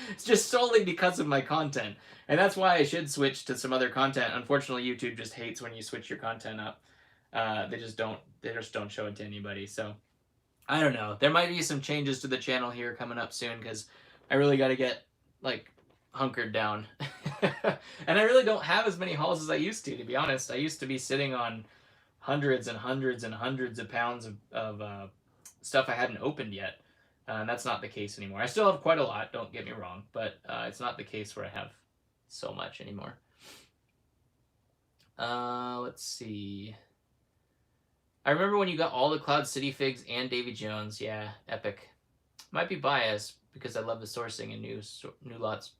It's just solely because of my content, and that's why I should switch to some other content. Unfortunately, YouTube just hates when you switch your content up. They just don't show it to anybody. So I don't know. There might be some changes to the channel here coming up soon because I really got to get like hunkered down. And I really don't have as many hauls as I used to be honest. I used to be sitting on hundreds and hundreds and hundreds of pounds of stuff I hadn't opened yet. And that's not the case anymore. I still have quite a lot, don't get me wrong, but it's not the case where I have so much anymore. Let's see. I remember when you got all the Cloud City figs and Davy Jones. Yeah, epic. Might be biased because I love the sourcing and new lots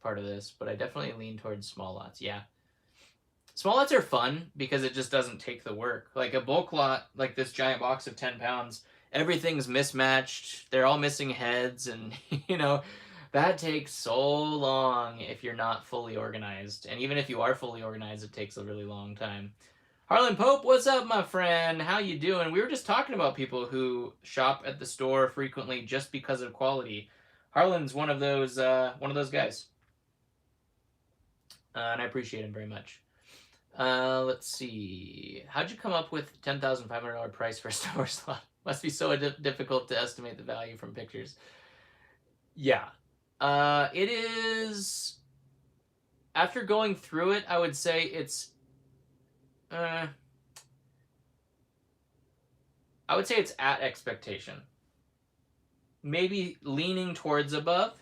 part of this, but I definitely lean towards small lots. Yeah. Small lots are fun because it just doesn't take the work. Like a bulk lot, like this giant box of 10 pounds, everything's mismatched. They're all missing heads, and that takes so long if you're not fully organized. And even if you are fully organized, it takes a really long time. Harlan Pope, what's up, my friend? How you doing? We were just talking about people who shop at the store frequently just because of quality. Harlan's one of those guys, and I appreciate him very much. Let's see. How'd you come up with $10,500 price for a Star Wars slot? Must be so difficult to estimate the value from pictures. Yeah, it is. After going through it, I would say it's. I would say it's at expectation. Maybe leaning towards above.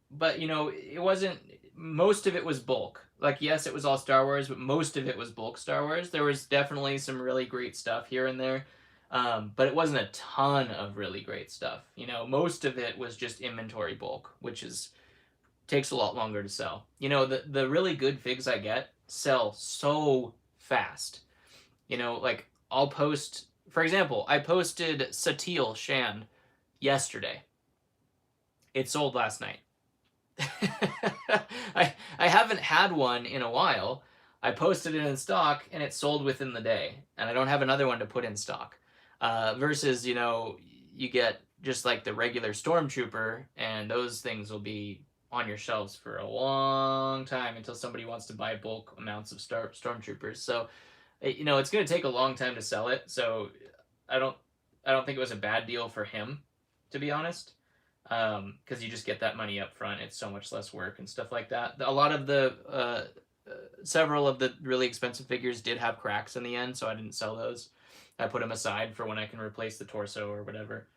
But, it wasn't... Most of it was bulk. Like, yes, it was all Star Wars, but most of it was bulk Star Wars. There was definitely some really great stuff here and there. But it wasn't a ton of really great stuff. Most of it was just inventory bulk, which takes a lot longer to sell. The really good figs I get sell so fast. Like I'll post, for example, I posted Satil Shan yesterday. It sold last night. I haven't had one in a while. I posted it in stock and it sold within the day, and I don't have another one to put in stock. Versus, you get just like the regular Stormtrooper, and those things will be on your shelves for a long time until somebody wants to buy bulk amounts of Stormtroopers. So, it's going to take a long time to sell it. So, I don't think it was a bad deal for him, to be honest, because you just get that money up front. It's so much less work and stuff like that. A lot of the several of the really expensive figures did have cracks in the end, so I didn't sell those. I put them aside for when I can replace the torso or whatever.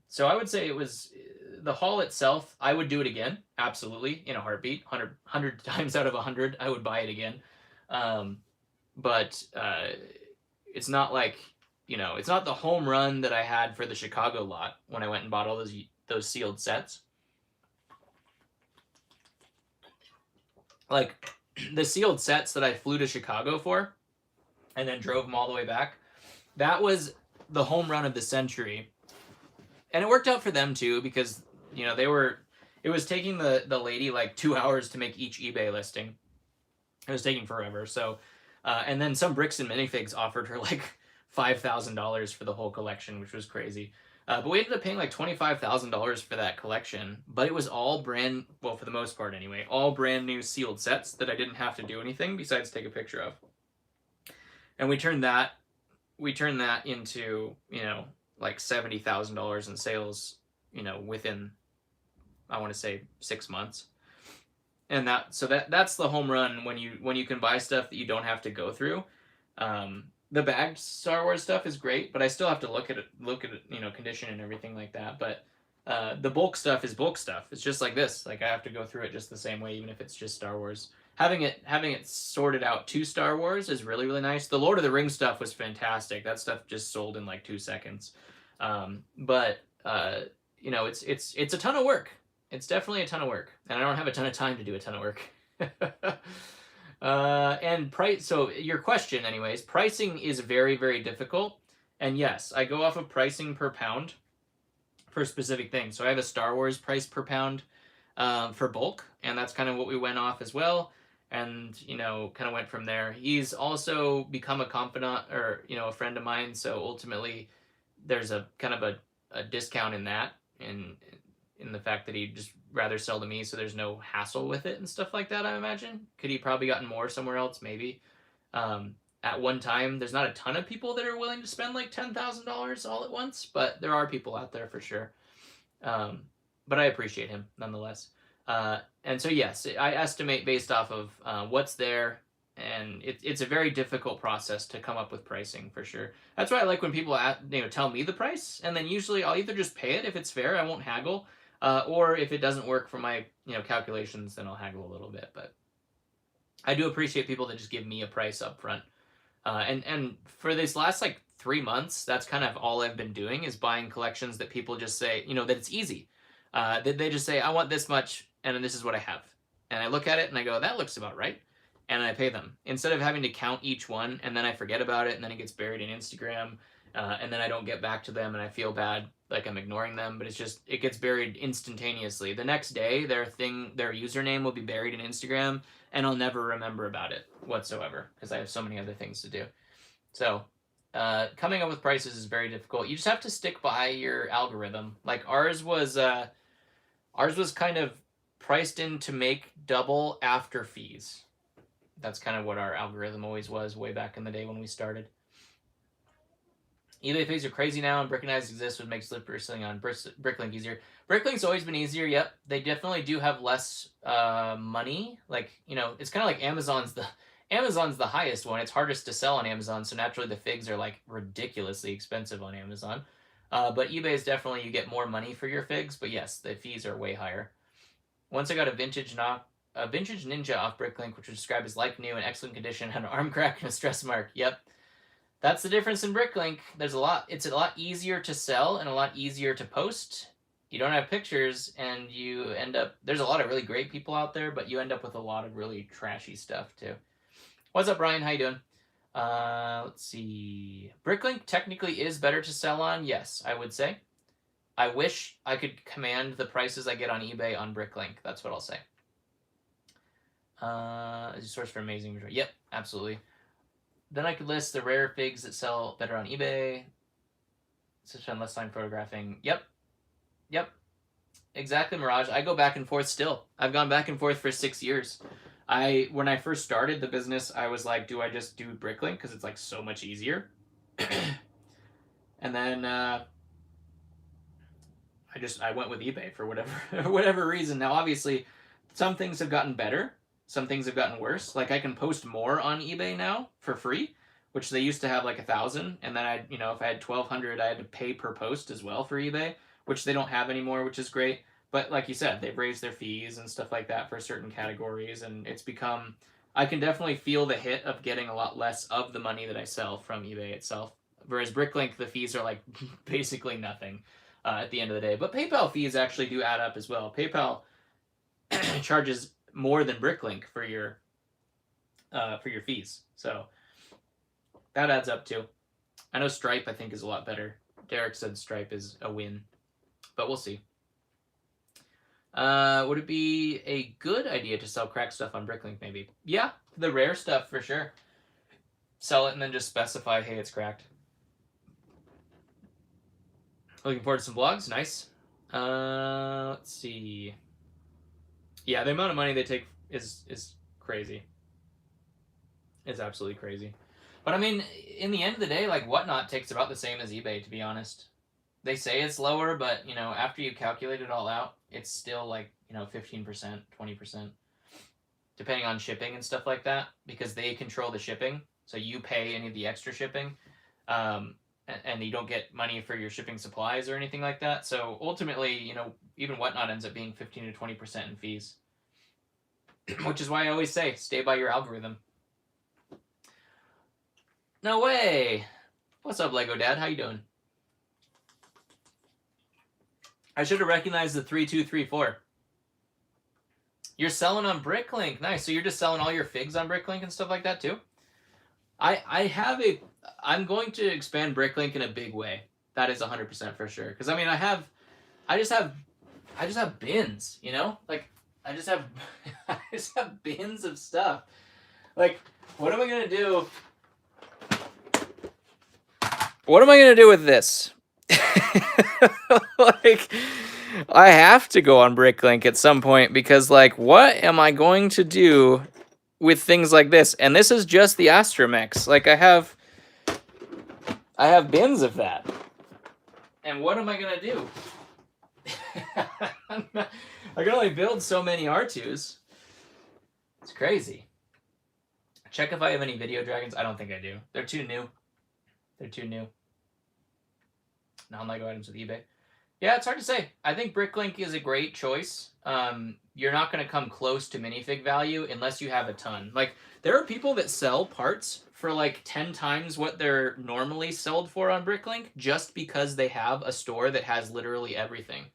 So I would say it was the haul itself. I would do it again, absolutely, in a heartbeat. 100 times out of 100, I would buy it again. But it's not like, it's not the home run that I had for the Chicago lot when I went and bought all those sealed sets. Like the sealed sets that I flew to Chicago for and then drove them all the way back, that was the home run of the century. And it worked out for them too, because it was taking the lady like 2 hours to make each eBay listing. It was taking forever. So and then some Bricks and Minifigs offered her like $5,000 for the whole collection, which was crazy. But we ended up paying like $25,000 for that collection. But it was all well, for the most part anyway, all brand new sealed sets that I didn't have to do anything besides take a picture of. And we turned that into, like $70,000 in sales, within, I want to say 6 months. And that's the home run when you can buy stuff that you don't have to go through. The bagged Star Wars stuff is great, but I still have to look at it, you know, condition and everything like that. But the bulk stuff is bulk stuff. It's just like this. Like I have to go through it just the same way, even if it's just Star Wars. Having it sorted out to Star Wars is really really nice. The Lord of the Rings stuff was fantastic. That stuff just sold in like 2 seconds. But you know, it's a ton of work. It's definitely a ton of work, and I don't have a ton of time to do a ton of work. And price. So your question, anyways, pricing is very, very difficult. And yes, I go off of pricing per pound for specific things. So I have a Star Wars price per pound for bulk, and that's kind of what we went off as well. And you know, kind of went from there. He's also become a confidant, or you know, a friend of mine. So ultimately, there's a kind of a discount in that, in the fact that he'd just rather sell to me, so there's no hassle with it and stuff like that. I imagine could he probably gotten more somewhere else, maybe. At one time, there's not a ton of people that are willing to spend like $10,000 all at once, but there are people out there for sure. But I appreciate him nonetheless. And so yes, I estimate based off of what's there, and it's a very difficult process to come up with pricing for sure. That's why I like when people tell me the price, and then usually I'll either just pay it if it's fair, I won't haggle, or if it doesn't work for my calculations, then I'll haggle a little bit. But I do appreciate people that just give me a price up front. And for this last like 3 months, that's kind of all I've been doing, is buying collections that people just say, that it's easy. They just say, I want this much, and this is what I have. And I look at it and I go, that looks about right. And I pay them. Instead of having to count each one, and then I forget about it, and then it gets buried in Instagram, and then I don't get back to them, and I feel bad, like I'm ignoring them, but it gets buried instantaneously. The next day, their username will be buried in Instagram, and I'll never remember about it whatsoever, because I have so many other things to do. So coming up with prices is very difficult. You just have to stick by your algorithm. Like ours was kind of priced in to make double after fees. That's kind of what our algorithm always was way back in the day when we started. eBay fees are crazy now, and Brickanize exists, would make slippery selling on Bricklink easier. Bricklink's always been easier, yep. They definitely do have less money. Like, it's kind of like Amazon's the highest one. It's hardest to sell on Amazon, so naturally the figs are like ridiculously expensive on Amazon. But eBay is definitely, you get more money for your figs, but yes, the fees are way higher. Once I got a vintage Ninja off Bricklink, which was described as like new and excellent condition, had an arm crack and a stress mark. Yep. That's the difference in Bricklink. It's a lot easier to sell and a lot easier to post. You don't have pictures, and you end up, there's a lot of really great people out there, but you end up with a lot of really trashy stuff too. What's up, Brian? How you doing? Let's see. Bricklink technically is better to sell on. Yes, I would say. I wish I could command the prices I get on eBay on Bricklink. That's what I'll say. Is a source for amazing. Yep, absolutely. Then I could list the rare figs that sell better on eBay. Such on less time photographing. Yep. Exactly, Mirage. I go back and forth still. I've gone back and forth for 6 years. When I first started the business, I was like, do I just do Bricklink because it's like so much easier? And then I went with eBay for whatever reason. Now, obviously, some things have gotten better. Some things have gotten worse. Like I can post more on eBay now for free, which they used to have like 1,000. And then if I had 1,200, I had to pay per post as well for eBay, which they don't have anymore, which is great. But like you said, they've raised their fees and stuff like that for certain categories. And it's become, I can definitely feel the hit of getting a lot less of the money that I sell from eBay itself. Whereas Bricklink, the fees are like basically nothing at the end of the day. But PayPal fees actually do add up as well. PayPal charges more than Bricklink for your fees, so that adds up too. I know Stripe, I think, is a lot better. Derek said Stripe is a win, but we'll see. Would it be a good idea to sell cracked stuff on Bricklink? Maybe. Yeah, the rare stuff for sure. Sell it and then just specify, hey, it's cracked. Looking forward to some vlogs. Nice. Let's see. Yeah, the amount of money they take is crazy. It's absolutely crazy. But I mean, in the end of the day, like Whatnot takes about the same as eBay, to be honest. They say it's lower, but after you calculate it all out, it's still like 15%, 20%, depending on shipping and stuff like that, because they control the shipping. So you pay any of the extra shipping, and you don't get money for your shipping supplies or anything like that. So ultimately, you know, even Whatnot ends up being 15 to 20% in fees, which is why I always say stay by your algorithm. No way. What's up, Lego Dad? How you doing? I should have recognized the 3234. You're selling on Bricklink. Nice. So you're just selling all your figs on Bricklink and stuff like that too? I'm going to expand Bricklink in a big way. That is 100% for sure. Because I mean, I just have bins, you know? Like I just have bins of stuff. Like, what am I gonna do? What am I gonna do with this? Like, I have to go on Bricklink at some point because, like, what am I going to do with things like this? And this is just the Astromechs. Like, I have bins of that. And what am I gonna do? I can only build so many R2s. It's crazy. Check if I have any video dragons. I don't think I do. They're too new. They're too new. Non-LEGO items with eBay. Yeah, it's hard to say. I think Bricklink is a great choice. You're not going to come close to minifig value unless you have a ton. Like, there are people that sell parts for like 10 times what they're normally sold for on Bricklink just because they have a store that has literally everything.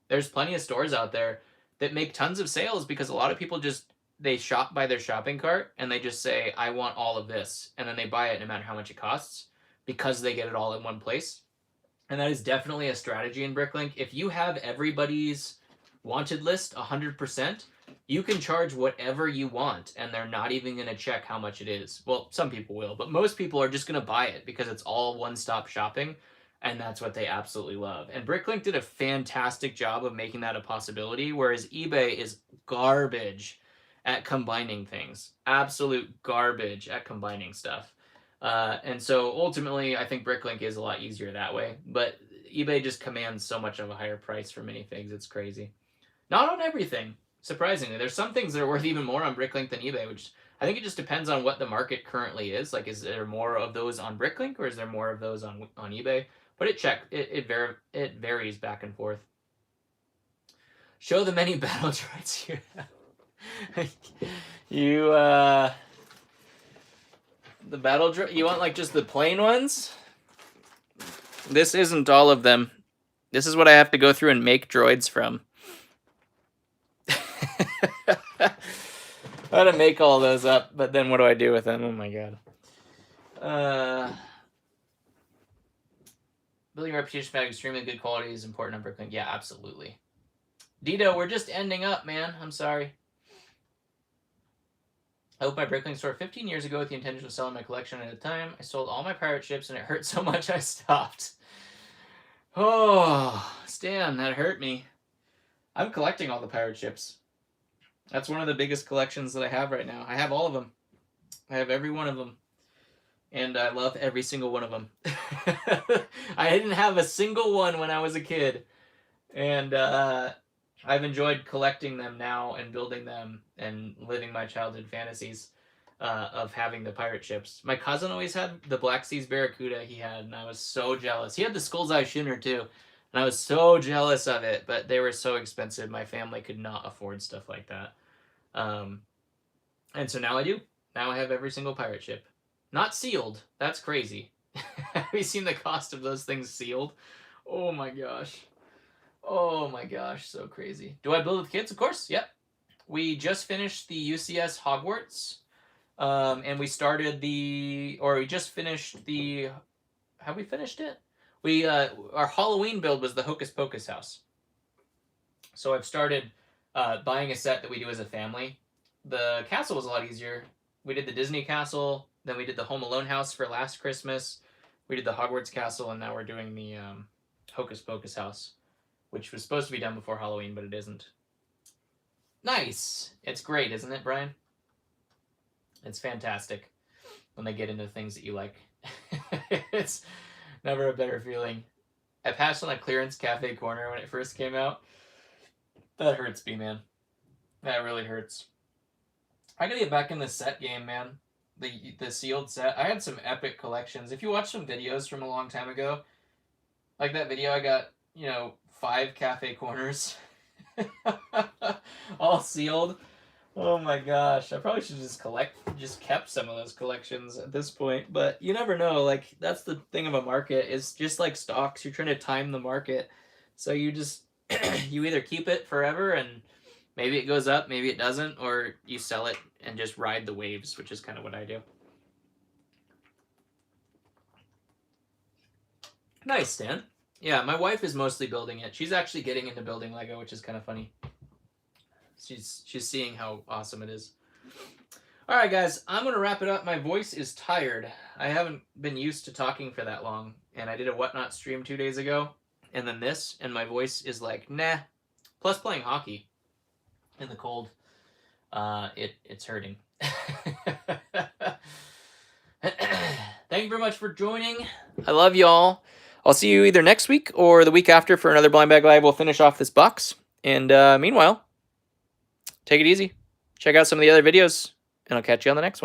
There's plenty of stores out there that make tons of sales because a lot of people just, they shop by their shopping cart and they just say, I want all of this. And then they buy it no matter how much it costs because they get it all in one place. And that is definitely a strategy in Bricklink. If you have everybody's wanted list 100%, you can charge whatever you want, and they're not even going to check how much it is. Well, some people will, but most people are just going to buy it because it's all one-stop shopping, and that's what they absolutely love. And Bricklink did a fantastic job of making that a possibility, whereas eBay is garbage at combining things. Absolute garbage at combining stuff. And so ultimately, I think Bricklink is a lot easier that way. But eBay just commands so much of a higher price for minifigs. It's crazy. Not on everything, surprisingly. There's some things that are worth even more on Bricklink than eBay, which I think it just depends on what the market currently is. Like, is there more of those on Bricklink or is there more of those on eBay? But it varies back and forth. Show the many battle droids you have. The battle droid? You want, like, just the plain ones? This isn't all of them. This is what I have to go through and make droids from. I had to make all those up, but then what do I do with them? Oh my god. Building a reputation value, extremely good quality is important on Bricklink. Yeah, absolutely. Dito, we're just ending up, man. I'm sorry. I opened my Bricklink store 15 years ago with the intention of selling my collection at a time. I sold all my pirate ships and it hurt so much I stopped. Oh, Stan, that hurt me. I'm collecting all the pirate ships. That's one of the biggest collections that I have right now. I have all of them. I have every one of them. And I love every single one of them. I didn't have a single one when I was a kid. And I've enjoyed collecting them now and building them and living my childhood fantasies of having the pirate ships. My cousin always had the Black Seas Barracuda he had, and I was so jealous. He had the Skull's Eye Schooner too, and I was so jealous of it, but they were so expensive. My family could not afford stuff like that. And so now I do. Now I have every single pirate ship. Not sealed. That's crazy. Have you seen the cost of those things sealed? Oh my gosh. Oh my gosh, so crazy. Do I build with kids? Of course, yep. We just finished the UCS Hogwarts, and we started we just finished the, have we finished it? Our Halloween build was the Hocus Pocus house. So I've started buying a set that we do as a family. The castle was a lot easier. We did the Disney castle, then we did the Home Alone house for last Christmas. We did the Hogwarts castle, and now we're doing the Hocus Pocus house, which was supposed to be done before Halloween, but it isn't. Nice! It's great, isn't it, Brian? It's fantastic when they get into things that you like. It's never a better feeling. I passed on a clearance cafe corner when it first came out. That hurts me, man. That really hurts. I gotta get back in the set game, man. the sealed set. I had some epic collections. If you watch some videos from a long time ago, like that video I got, 5 cafe corners, all sealed. Oh my gosh, I probably should just kept some of those collections at this point, but you never know. Like, that's the thing of a market, is just like stocks, you're trying to time the market. So you just, you either keep it forever and maybe it goes up, maybe it doesn't, or you sell it and just ride the waves, which is kind of what I do. Nice, Stan. Yeah, my wife is mostly building it. She's actually getting into building Lego, which is kind of funny. She's seeing how awesome it is. All right, guys, I'm going to wrap it up. My voice is tired. I haven't been used to talking for that long, and I did a Whatnot stream 2 days ago, and then this, and my voice is like, nah. Plus playing hockey in the cold, it's hurting. Thank you very much for joining. I love y'all. I'll see you either next week or the week after for another Blind Bag Live. We'll finish off this box. And meanwhile, take it easy. Check out some of the other videos, and I'll catch you on the next one.